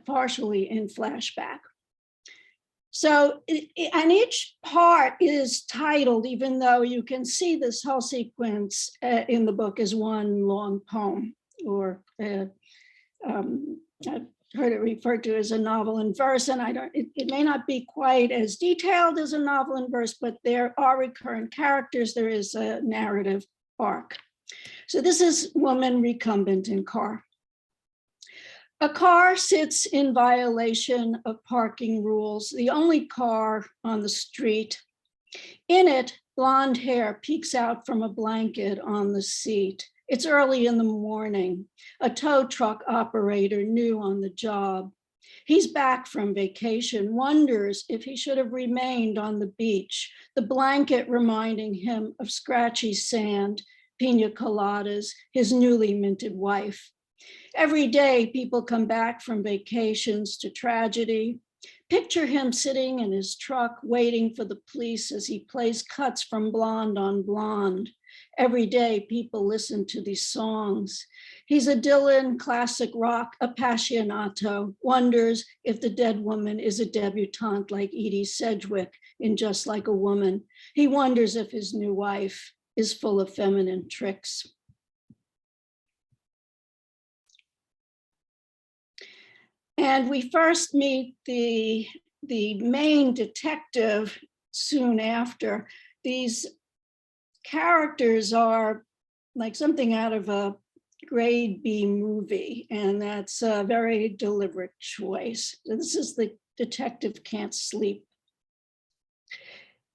partially in flashback. So, and each part is titled, even though you can see this whole sequence in the book as one long poem, or I've heard it referred to as a novel in verse, and it may not be quite as detailed as a novel in verse, but there are recurrent characters. There is a narrative arc. So this is woman recumbent in car. A car sits in violation of parking rules, the only car on the street. In it, blonde hair peeks out from a blanket on the seat. It's early in the morning, a tow truck operator new on the job. He's back from vacation, wonders if he should have remained on the beach, the blanket reminding him of scratchy sand, pina coladas, his newly minted wife. Every day, people come back from vacations to tragedy. Picture him sitting in his truck, waiting for the police as he plays cuts from Blonde on Blonde. Every day, people listen to these songs. He's a Dylan classic rock appassionato, wonders if the dead woman is a debutante like Edie Sedgwick in Just Like a Woman. He wonders if his new wife is full of feminine tricks. And we first meet the main detective soon after. These characters are like something out of a grade B movie, and that's a very deliberate choice. This is the detective can't sleep.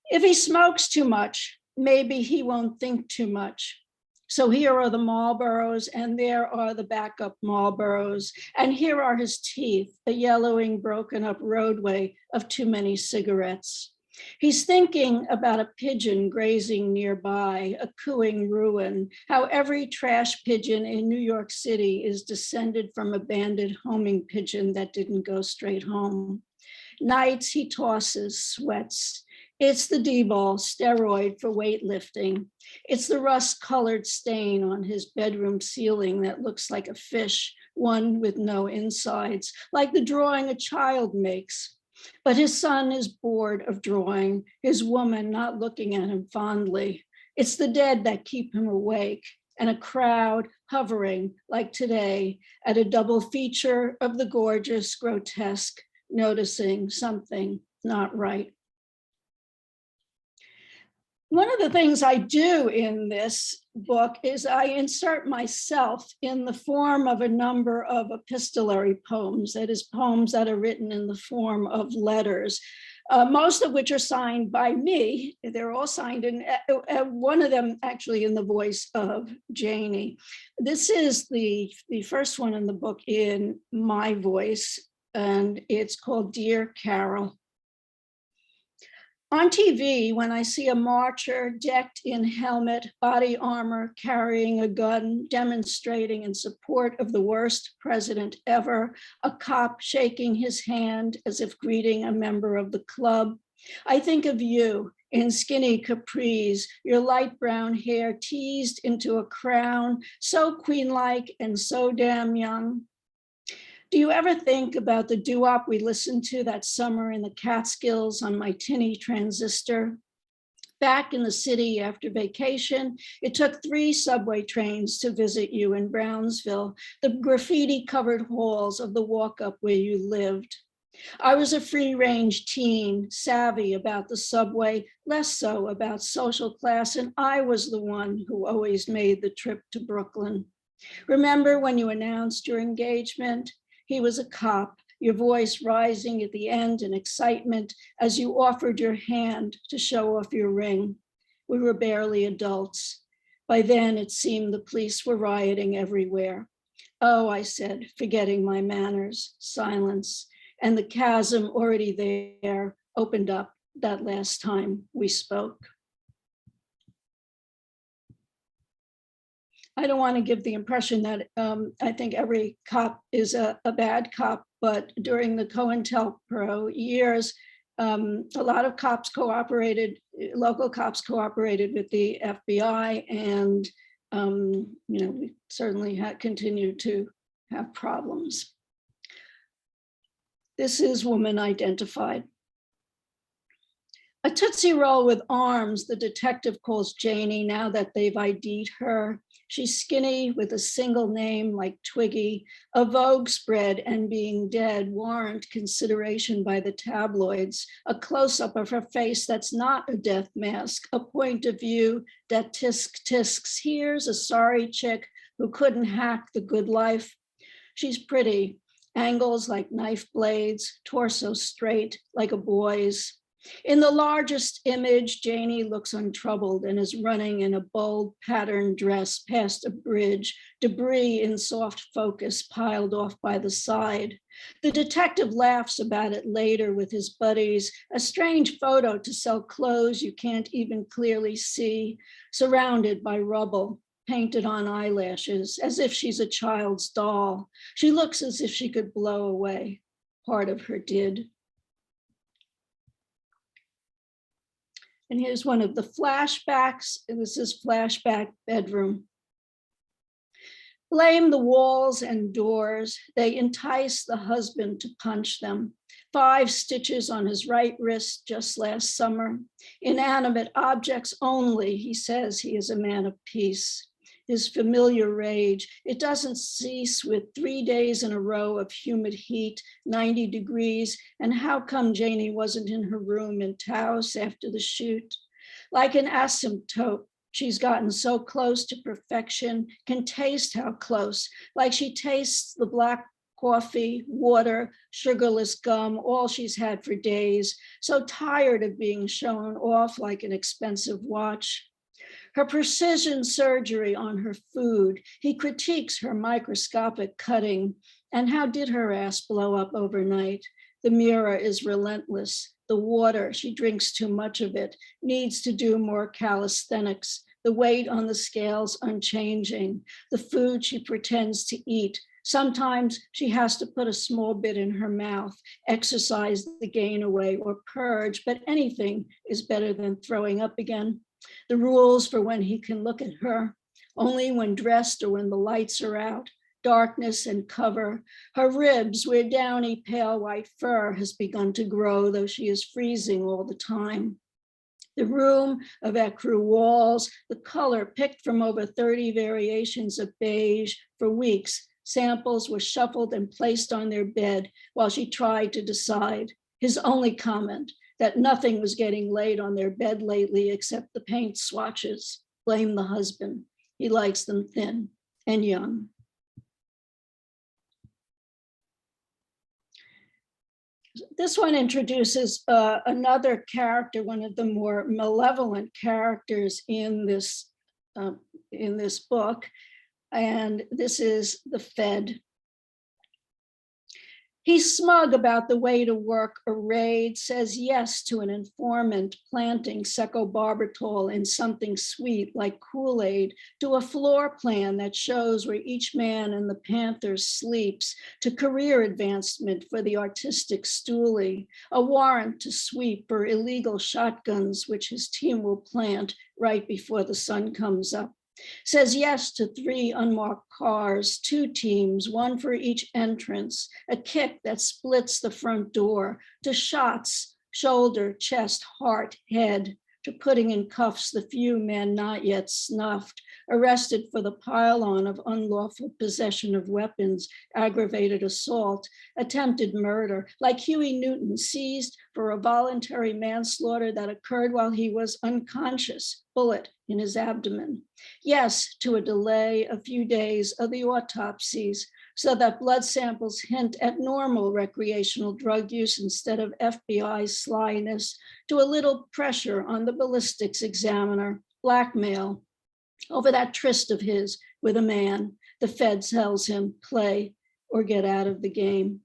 If he smokes too much, maybe he won't think too much. So here are the Marlboros, and there are the backup Marlboros, and here are his teeth, a yellowing, broken up roadway of too many cigarettes. He's thinking about a pigeon grazing nearby, a cooing ruin, how every trash pigeon in New York City is descended from a banded homing pigeon that didn't go straight home. Nights he tosses, sweats. It's the D-ball steroid for weightlifting. It's the rust-colored stain on his bedroom ceiling that looks like a fish, one with no insides, like the drawing a child makes. But his son is bored of drawing, his woman not looking at him fondly. It's the dead that keep him awake, and a crowd hovering, like today, at a double feature of the gorgeous, grotesque, noticing something not right. One of the things I do in this book is I insert myself in the form of a number of epistolary poems, that is, poems that are written in the form of letters, most of which are signed by me. They're all signed, and one of them actually in the voice of Janie. This is the first one in the book in my voice, and it's called Dear Carol. On TV, when I see a marcher decked in helmet, body armor, carrying a gun, demonstrating in support of the worst president ever, a cop shaking his hand as if greeting a member of the club, I think of you in skinny capris, your light brown hair teased into a crown, so queen-like and so damn young. Do you ever think about the doo-wop we listened to that summer in the Catskills on my tinny transistor? Back in the city after vacation, it took 3 subway trains to visit you in Brownsville, the graffiti-covered halls of the walk-up where you lived. I was a free-range teen, savvy about the subway, less so about social class, and I was the one who always made the trip to Brooklyn. Remember when you announced your engagement? He was a cop, your voice rising at the end in excitement as you offered your hand to show off your ring. We were barely adults. By then, it seemed the police were rioting everywhere. Oh, I said, forgetting my manners, silence, and the chasm already there opened up that last time we spoke. I don't want to give the impression that I think every cop is a bad cop, but during the COINTELPRO years, a lot of cops cooperated, local cops cooperated with the FBI, and we certainly continued to have problems. This is woman identified. A Tootsie Roll with arms, the detective calls Janie now that they've ID'd her. She's skinny with a single name like Twiggy. A Vogue spread and being dead warrant consideration by the tabloids. A close-up of her face that's not a death mask. A point of view that tisks. Here's a sorry chick who couldn't hack the good life. She's pretty. Angles like knife blades. Torso straight like a boy's. In the largest image, Janie looks untroubled and is running in a bold patterned dress past a bridge, debris in soft focus piled off by the side. The detective laughs about it later with his buddies, a strange photo to sell clothes you can't even clearly see, surrounded by rubble, painted on eyelashes, as if she's a child's doll. She looks as if she could blow away. Part of her did. And here's one of the flashbacks. This is flashback bedroom. Blame the walls and doors. They entice the husband to punch them. 5 stitches on his right wrist just last summer. Inanimate objects only, he says he is a man of peace. His familiar rage, it doesn't cease with 3 days in a row of humid heat, 90 degrees, and how come Janie wasn't in her room in Taos after the shoot? Like an asymptote, she's gotten so close to perfection, can taste how close, like she tastes the black coffee, water, sugarless gum, all she's had for days, so tired of being shown off like an expensive watch. Her precision surgery on her food. He critiques her microscopic cutting. And how did her ass blow up overnight? The Myra is relentless. The water, she drinks too much of it, needs to do more calisthenics. The weight on the scales unchanging. The food she pretends to eat. Sometimes she has to put a small bit in her mouth, exercise the gain away or purge, but anything is better than throwing up again. The rules for when he can look at her, only when dressed or when the lights are out, darkness and cover. Her ribs, where downy pale white fur has begun to grow, though she is freezing all the time. The room of ecru walls, the color picked from over 30 variations of beige for weeks. Samples were shuffled and placed on their bed while she tried to decide. His only comment, that nothing was getting laid on their bed lately except the paint swatches. Blame the husband. He likes them thin and young. This one introduces another character, one of the more malevolent characters in this book, and this is the Fed. He's smug about the way to work a raid, says yes to an informant planting secobarbital in something sweet like Kool-Aid, to a floor plan that shows where each man in the Panthers sleeps, to career advancement for the artistic stoolie, a warrant to sweep for illegal shotguns, which his team will plant right before the sun comes up. Says yes to 3 unmarked cars, 2 teams, 1 for each entrance, a kick that splits the front door, to shots, shoulder, chest, heart, head, to putting in cuffs the few men not yet snuffed, arrested for the pile-on of unlawful possession of weapons, aggravated assault, attempted murder, like Huey Newton, seized for a voluntary manslaughter that occurred while he was unconscious, bullet in his abdomen. Yes, to a delay a few days of the autopsies, so that blood samples hint at normal recreational drug use instead of FBI slyness, to a little pressure on the ballistics examiner, blackmail over that tryst of his with a man. The Fed tells him, play or get out of the game.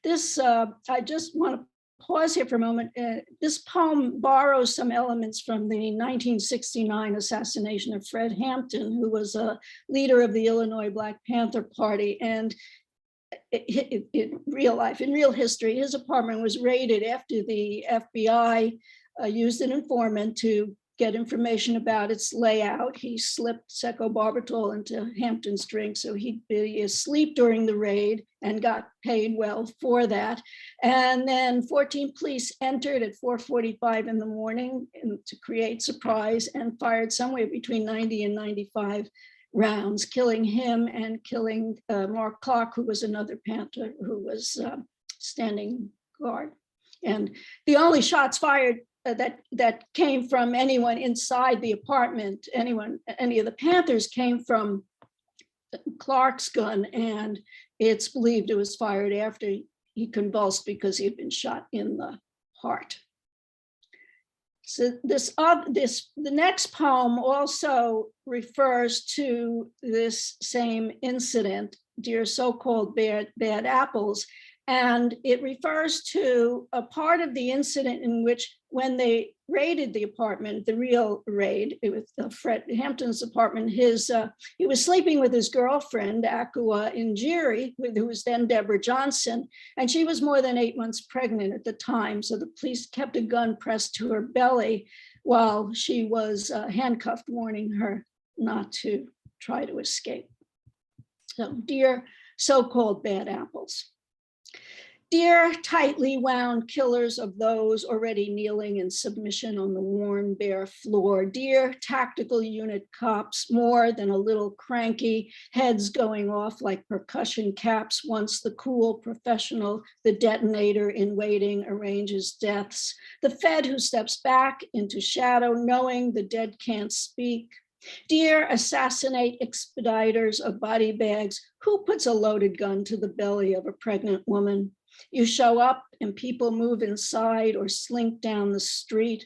This, I just want to pause here for a moment. This poem borrows some elements from the 1969 assassination of Fred Hampton, who was a leader of the Illinois Black Panther Party. And in real life, in real history, his apartment was raided after the FBI used an informant to get information about its layout. He slipped secobarbital into Hampton's drink, so he'd be asleep during the raid and got paid well for that. And then 14 police entered at 4:45 in the morning to create surprise and fired somewhere between 90 and 95 rounds, killing him and killing Mark Clark, who was another Panther who was standing guard. And the only shots fired that came from anyone inside the apartment, any of the Panthers, came from Clark's gun, and it's believed it was fired after he convulsed because he had been shot in the heart. So the next poem also refers to this same incident, Dear So-Called Bad Apples, and it refers to a part of the incident in which, when they raided the apartment, the real raid, it was Fred Hampton's apartment, he was sleeping with his girlfriend, Akua Njeri, who was then Deborah Johnson, and she was more than 8 months pregnant at the time. So the police kept a gun pressed to her belly while she was handcuffed, warning her not to try to escape. So, Dear So-Called Bad Apples. Dear tightly wound killers of those already kneeling in submission on the worn bare floor. Dear tactical unit cops, more than a little cranky, heads going off like percussion caps once the cool professional, the detonator in waiting, arranges deaths. The Fed who steps back into shadow knowing the dead can't speak. Dear assassinate expediters of body bags, who puts a loaded gun to the belly of a pregnant woman? You show up and people move inside or slink down the street.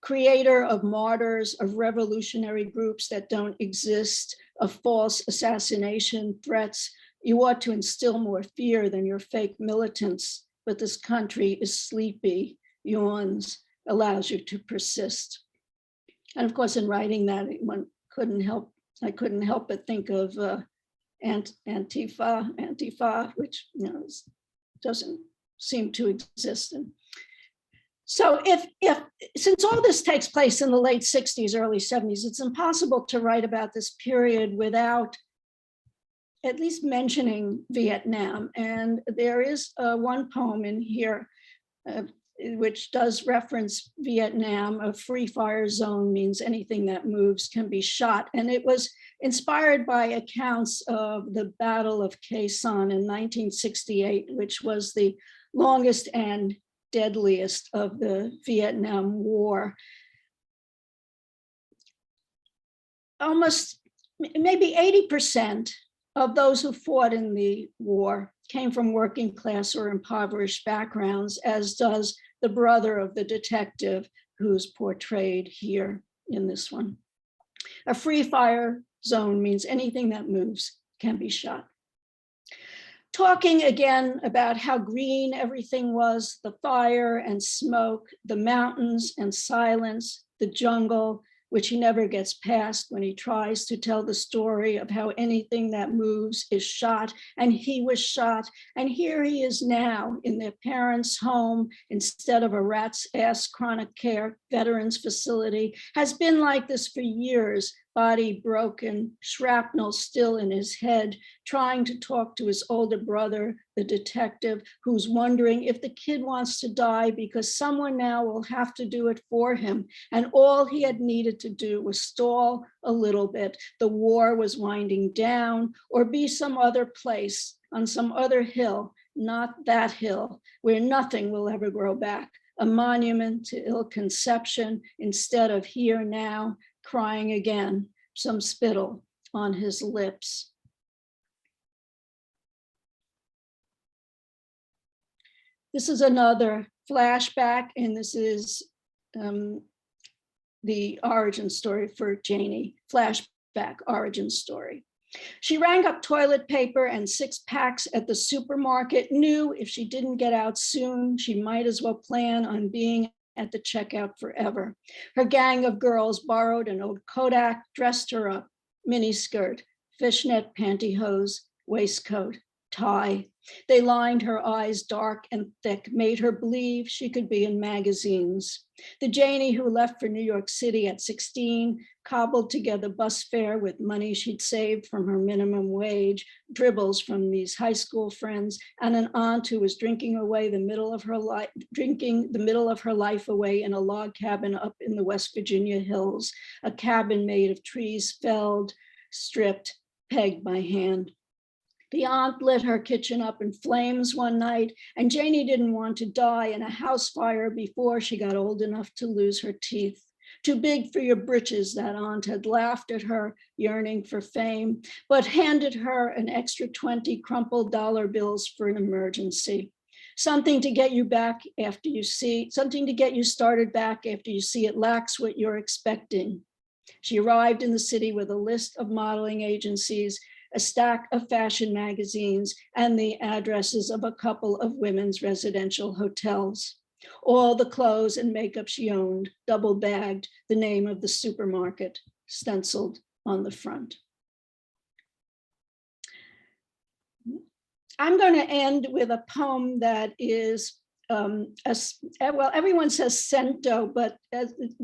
Creator of martyrs, of revolutionary groups that don't exist, of false assassination threats, you ought to instill more fear than your fake militants, but this country is sleepy, yawns, allows you to persist. And of course, in writing that, I couldn't help but think of Antifa, which doesn't seem to exist. And so since all this takes place in the late 60s, early 70s, it's impossible to write about this period without at least mentioning Vietnam. And there is one poem in here which does reference Vietnam. A free fire zone means anything that moves can be shot. And it was inspired by accounts of the Battle of Quezon in 1968, which was the longest and deadliest of the Vietnam War. Almost maybe 80% of those who fought in the war came from working class or impoverished backgrounds, as does the brother of the detective who's portrayed here in this one. A free fire zone means anything that moves can be shot. Talking again about how green everything was, the fire and smoke, the mountains and silence, the jungle, which he never gets past when he tries to tell the story of how anything that moves is shot, and he was shot, and here he is now in their parents' home instead of a rat's ass chronic care veterans facility, has been like this for years, body broken, shrapnel still in his head, trying to talk to his older brother, the detective, who's wondering if the kid wants to die because someone now will have to do it for him. And all he had needed to do was stall a little bit. The war was winding down, or be some other place on some other hill, not that hill, where nothing will ever grow back. A monument to ill conception instead of here now, crying again, some spittle on his lips. This is another flashback, and this is the origin story for Janie, flashback origin story. She rang up toilet paper and 6 packs at the supermarket, knew if she didn't get out soon, she might as well plan on being at the checkout forever. Her gang of girls borrowed an old Kodak, dressed her up, miniskirt, fishnet pantyhose, waistcoat, tie. They lined her eyes dark and thick, made her believe she could be in magazines. The Janie who left for New York City at 16, cobbled together bus fare with money she'd saved from her minimum wage, dribbles from these high school friends, and an aunt who was drinking the middle of her life away in a log cabin up in the West Virginia hills, a cabin made of trees felled, stripped, pegged by hand. The aunt lit her kitchen up in flames one night, and Janie didn't want to die in a house fire before she got old enough to lose her teeth. Too big for your britches, that aunt had laughed at her, yearning for fame, but handed her an extra 20 crumpled dollar bills for an emergency. Something to get you back after you see, something to get you started back after you see it lacks what you're expecting. She arrived in the city with a list of modeling agencies, a stack of fashion magazines, and the addresses of a couple of women's residential hotels. All the clothes and makeup she owned, double bagged, the name of the supermarket stenciled on the front. I'm going to end with a poem that is, well, everyone says cento, but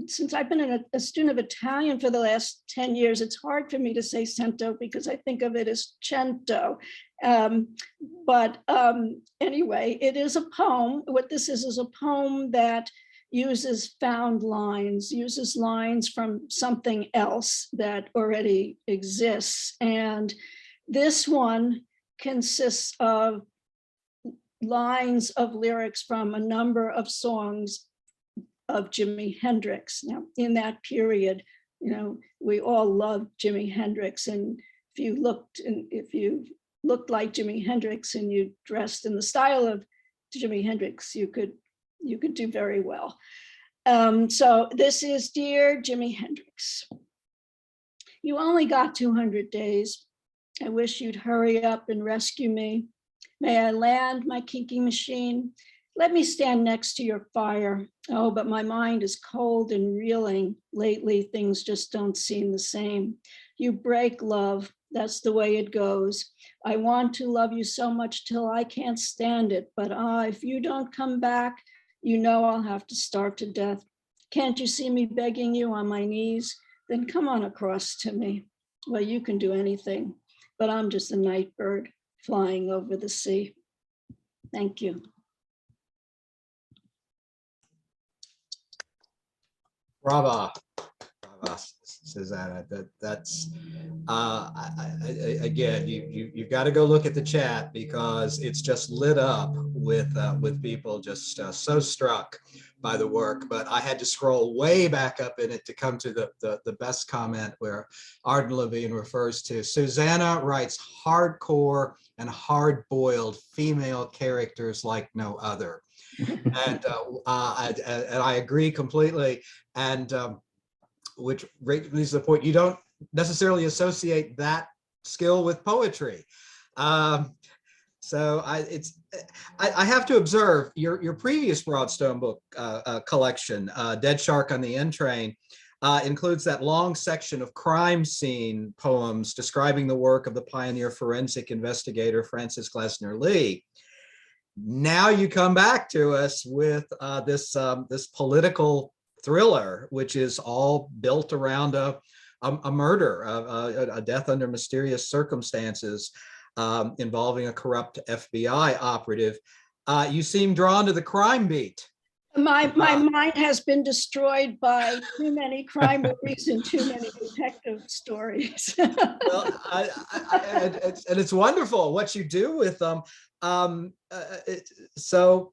since I've been a student of Italian for the last 10 years, it's hard for me to say cento because I think of it as cento. Anyway, it is a poem. What this is a poem that uses found lines, uses lines from something else that already exists. And this one consists of lines of lyrics from a number of songs of Jimi Hendrix. Now, in that period, you know, we all loved Jimi Hendrix, and if you looked like Jimi Hendrix and you dressed in the style of Jimi Hendrix, you could do very well. So this is Dear Jimi Hendrix. You only got 200 days. I wish you'd hurry up and rescue me. May I land my kinky machine? Let me stand next to your fire. Oh, but my mind is cold and reeling. Lately, things just don't seem the same. You break, love. That's the way it goes. I want to love you so much till I can't stand it. But if you don't come back, you know I'll have to starve to death. Can't you see me begging you on my knees? Then come on across to me. Well, you can do anything, but I'm just a night bird flying over the sea. Thank you. Brava. Brava. Susanna. That's again, you've got to go look at the chat because it's just lit up with people just so struck by the work. But I had to scroll way back up in it to come to the best comment where Arden Levine refers to Susanna writes hardcore and hard-boiled female characters like no other. And I agree completely. And which raises the point, you don't necessarily associate that skill with poetry. So I have to observe your previous Broadstone book collection, Dead Shark on the N Train, includes that long section of crime scene poems describing the work of the pioneer forensic investigator Francis Glessner Lee. Now you come back to us with this political thriller, which is all built around a murder, a death under mysterious circumstances involving a corrupt FBI operative. You seem drawn to the crime beat. My mind has been destroyed by too many crime movies and too many detective stories. Well, and it's wonderful what you do with them. So,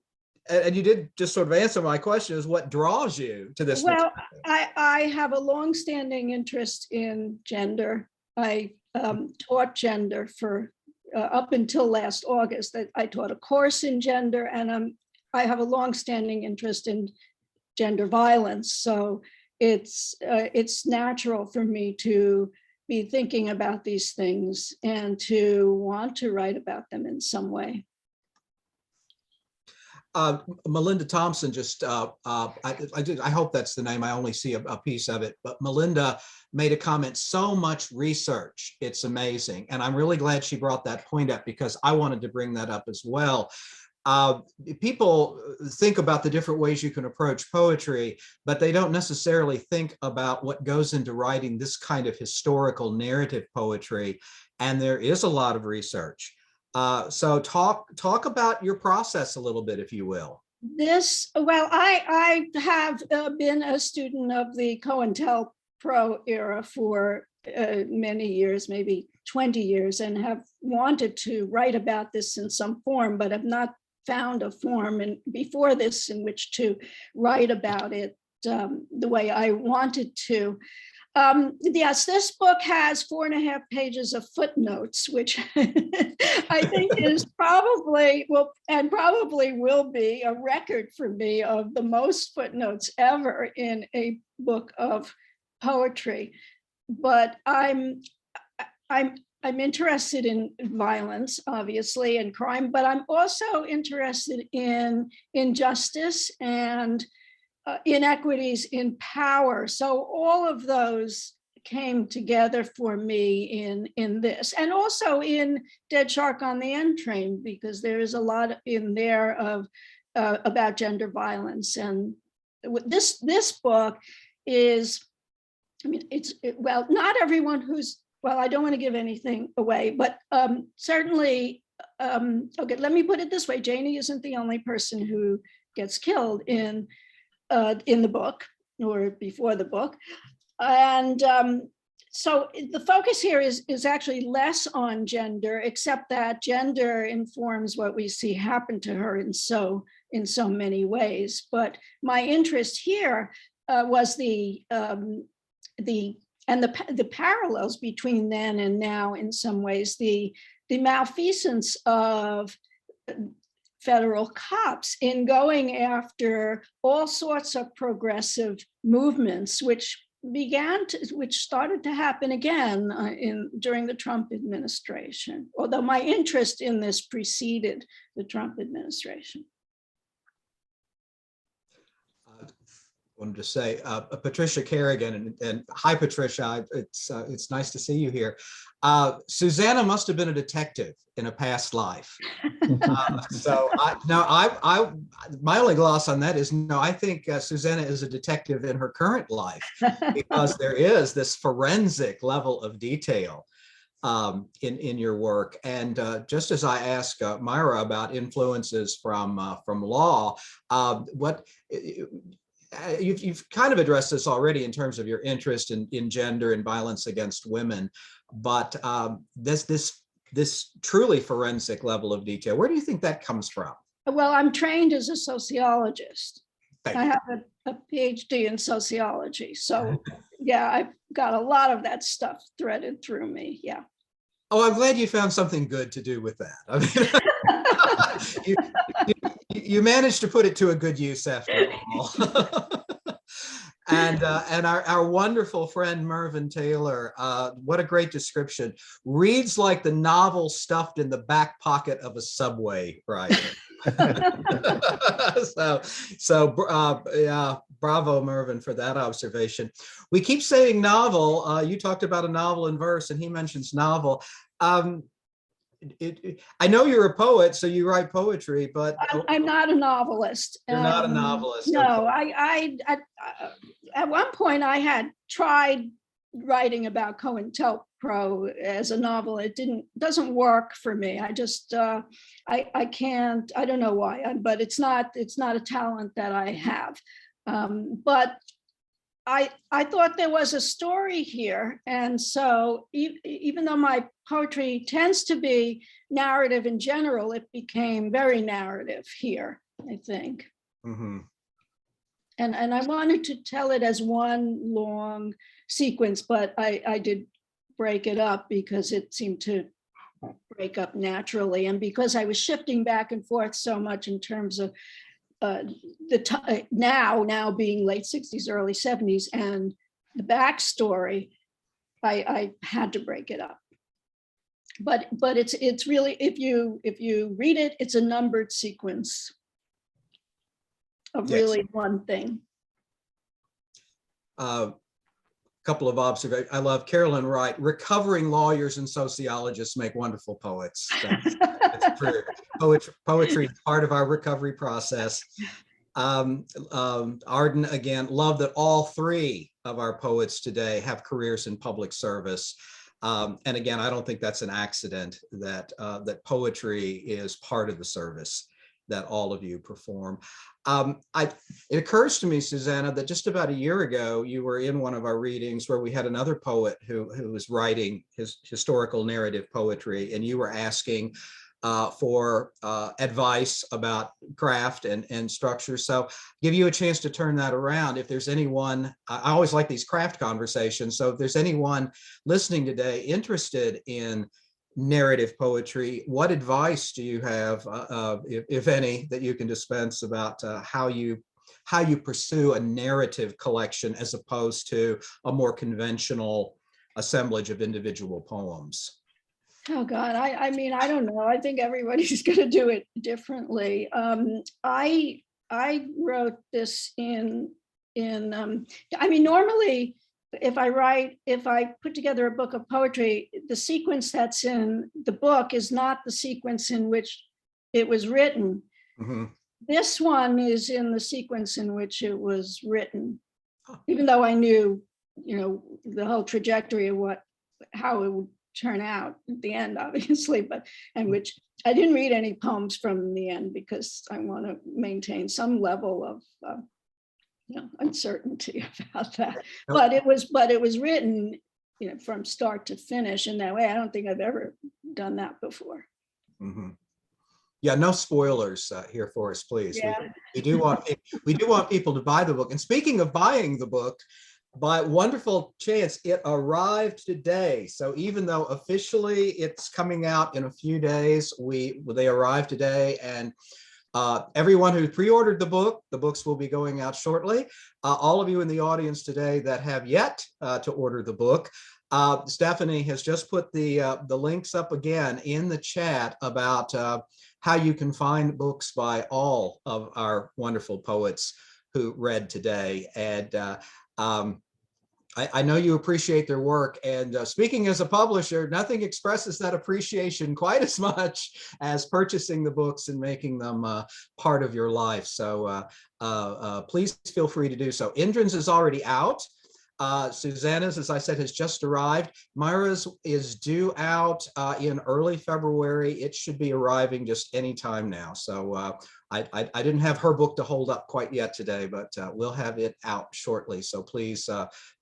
and you did just sort of answer my question, is what draws you to this? Well, I have a longstanding interest in gender. I taught gender for up until last August. I taught a course in gender, and I have a longstanding interest in gender violence. So it's natural for me to be thinking about these things and to want to write about them in some way. Melinda Thompson just, I hope that's the name, I only see a piece of it, but Melinda made a comment, so much research, it's amazing. And I'm really glad she brought that point up because I wanted to bring that up as well. People think about the different ways you can approach poetry, but they don't necessarily think about what goes into writing this kind of historical narrative poetry. And there is a lot of research. So talk about your process a little bit, if you will. Well, I have been a student of the COINTELPRO era for many years, maybe 20 years, and have wanted to write about this in some form, but have not found a form before this in which to write about it the way I wanted to. Yes, this book has 4.5 pages of footnotes, which I think is probably will be a record for me of the most footnotes ever in a book of poetry. But I'm interested in violence, obviously, and crime, but I'm also interested in injustice and inequities in power. So all of those came together for me in this, and also in Dead Shark on the N Train, because there is a lot in there of about gender violence. And this book is, I mean, well, not everyone who's, well, I don't want to give anything away, but certainly, okay, let me put it this way. Janie isn't the only person who gets killed in the book or before the book. And so the focus here is actually less on gender, except that gender informs what we see happen to her in so many ways. But my interest here was the parallels between then and now in some ways, the malfeasance of federal cops in going after all sorts of progressive movements, which started to happen again during the Trump administration, although my interest in this preceded the Trump administration. Wanted to say, Patricia Kerrigan, and hi, Patricia. It's nice to see you here. Susanna must have been a detective in a past life. So my only gloss on that is no. I think Susanna is a detective in her current life because there is this forensic level of detail in your work. And just as I asked Myra about influences from law, you've kind of addressed this already in terms of your interest in gender and violence against women, but this truly forensic level of detail, where do you think that comes from? Well, I'm trained as a sociologist. Thank I you. have a PhD in sociology. So yeah, I've got a lot of that stuff threaded through me. Yeah. Oh, I'm glad you found something good to do with that. I mean, you managed to put it to a good use after all. And our wonderful friend Mervyn Taylor, what a great description. Reads like the novel stuffed in the back pocket of a subway rider. Yeah, bravo, Mervyn, for that observation. We keep saying novel. You talked about a novel in verse, and he mentions novel. I know you're a poet, so you write poetry, but I'm not a novelist. You're not a novelist. No, Okay. I at one point I had tried writing about COINTELPRO as a novel. It doesn't work for me. I just I can't. I don't know why, but it's not a talent that I have. But I thought there was a story here, and so even though my poetry tends to be narrative in general, it became very narrative here, I think. Mm-hmm. And I wanted to tell it as one long sequence, but I did break it up because it seemed to break up naturally, and because I was shifting back and forth so much in terms of now being late 60s, early 70s, and the backstory, I had to break it up. But it's really, if you read it, it's a numbered sequence of Yes. really one thing. Couple of observations. I love Carolyn Wright. Recovering lawyers and sociologists make wonderful poets. That's true. Poetry is part of our recovery process. Arden, again, love that all three of our poets today have careers in public service. And again, I don't think that's an accident that poetry is part of the service that all of you perform. It occurs to me, Susana, that just about a year ago, you were in one of our readings where we had another poet who was writing his historical narrative poetry, and you were asking for advice about craft and structure. So give you a chance to turn that around. If there's anyone, I always like these craft conversations. So if there's anyone listening today interested in narrative poetry, what advice do you have, if any, that you can dispense about how you pursue a narrative collection as opposed to a more conventional assemblage of individual poems? Oh God, I mean, I don't know. I think everybody's going to do it differently. I wrote this I mean, normally, if I put together a book of poetry, the sequence that's in the book is not the sequence in which it was written. Mm-hmm. This one is in the sequence in which it was written, even though I knew, the whole trajectory of how it would turn out at the end, obviously, which I didn't read any poems from the end because I want to maintain some level of uncertainty about that. But it was written, from start to finish in that way. I don't think I've ever done that before. Mm-hmm. Yeah, no spoilers here for us, please. Yeah. We do want people to buy the book. And speaking of buying the book, by wonderful chance, it arrived today. So even though officially it's coming out in a few days, they arrived today, and everyone who pre-ordered the books will be going out shortly. All of you in the audience today that have yet to order the book, Stephanie has just put the links up again in the chat about how you can find books by all of our wonderful poets who read today. And I know you appreciate their work, and speaking as a publisher, nothing expresses that appreciation quite as much as purchasing the books and making them part of your life. So please feel free to do so. Indran's is already out. Susana's, as I said, has just arrived. Myra's is due out in early February. It should be arriving just any time now. So I didn't have her book to hold up quite yet today, but we'll have it out shortly. So please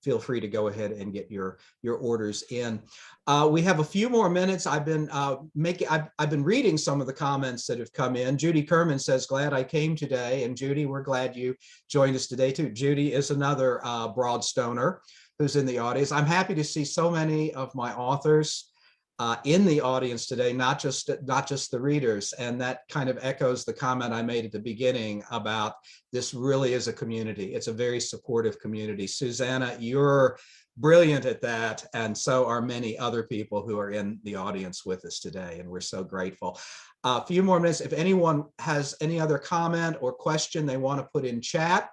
feel free to go ahead and get your orders in. We have a few more minutes. I've been reading some of the comments that have come in. Judy Kerman says, glad I came today. And Judy, we're glad you joined us today too. Judy is another Broadstoner who's in the audience. I'm happy to see so many of my authors in the audience today, not just the readers. And that kind of echoes the comment I made at the beginning about this really is a community. It's a very supportive community. Susana, you're brilliant at that. And so are many other people who are in the audience with us today. And we're so grateful. A few more minutes. If anyone has any other comment or question they want to put in chat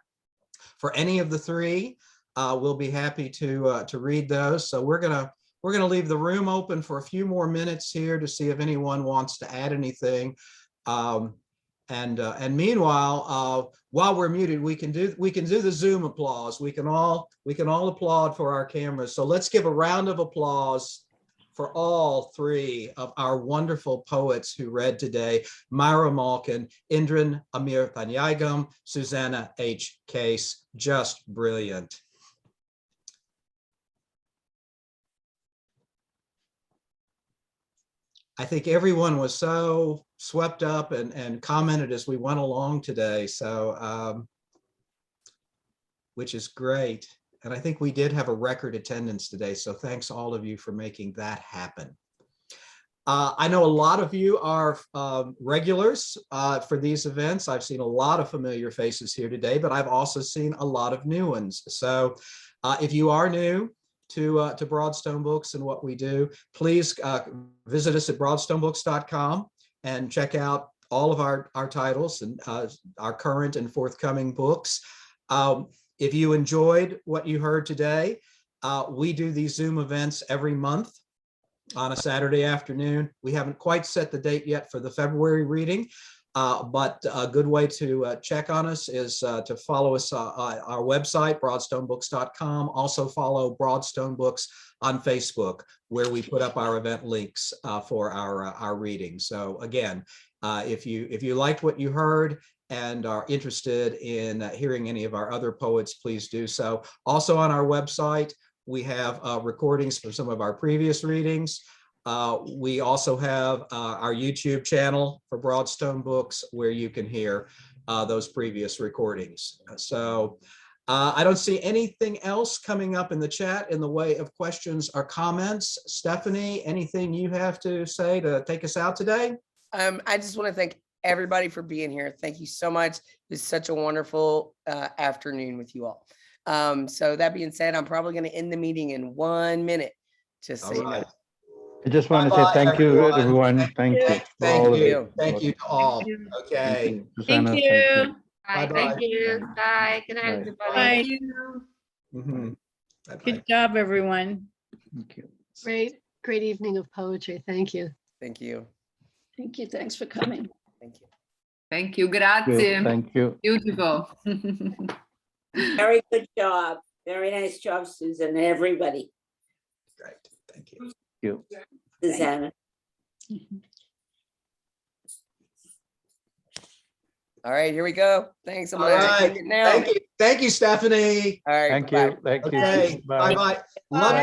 for any of the three, we'll be happy to read those. So we're gonna leave the room open for a few more minutes here to see if anyone wants to add anything. And meanwhile, while we're muted, we can do the Zoom applause. We can all applaud for our cameras. So let's give a round of applause for all three of our wonderful poets who read today: Myra Malkin, Indran Amirthanayagam, Susana H. Case. Just brilliant. I think everyone was so swept up and commented as we went along today. So, which is great. And I think we did have a record attendance today. So thanks all of you for making that happen. I know a lot of you are regulars for these events. I've seen a lot of familiar faces here today, but I've also seen a lot of new ones. So if you are new to Broadstone Books and what we do, please visit us at broadstonebooks.com and check out all of our titles and our current and forthcoming books. If you enjoyed what you heard today, we do these Zoom events every month on a Saturday afternoon. We haven't quite set the date yet for the February reading, but a good way to check on us is to follow us on our website, broadstonebooks.com. Also follow Broadstone Books on Facebook, where we put up our event links for our readings. So again, if you liked what you heard and are interested in hearing any of our other poets, please do so. Also on our website, we have recordings for some of our previous readings. We also have our YouTube channel for Broadstone Books, where you can hear those previous recordings. So I don't see anything else coming up in the chat in the way of questions or comments. Stephanie, anything you have to say to take us out today? I just want to thank everybody for being here. Thank you so much. It was such a wonderful afternoon with you all. So that being said, I'm probably going to end the meeting in 1 minute. Just so you know. I just want to say thank you, everyone. Thank you. Thank you. Thank you to all. Okay. Susanna, Thank you. Bye-bye. Thank you. Bye. Good night, Bye. everybody. Bye. Thank you. Mhm. Bye-bye. Good job, everyone. Thank you. Great evening of poetry. Thank you. Thank you. Thank you. Thanks for coming. Thank you. Thank you. Grazie. Thank you. Beautiful. Very good job. Very nice job, Susan, and everybody. Great. Thank you. You. Susanna. All right, here we go. Thanks. I'm All gonna right. end it now. Thank you. Thank you, Stephanie. All right. Thank bye. you. Thank you. Okay. Bye. Bye-bye. Love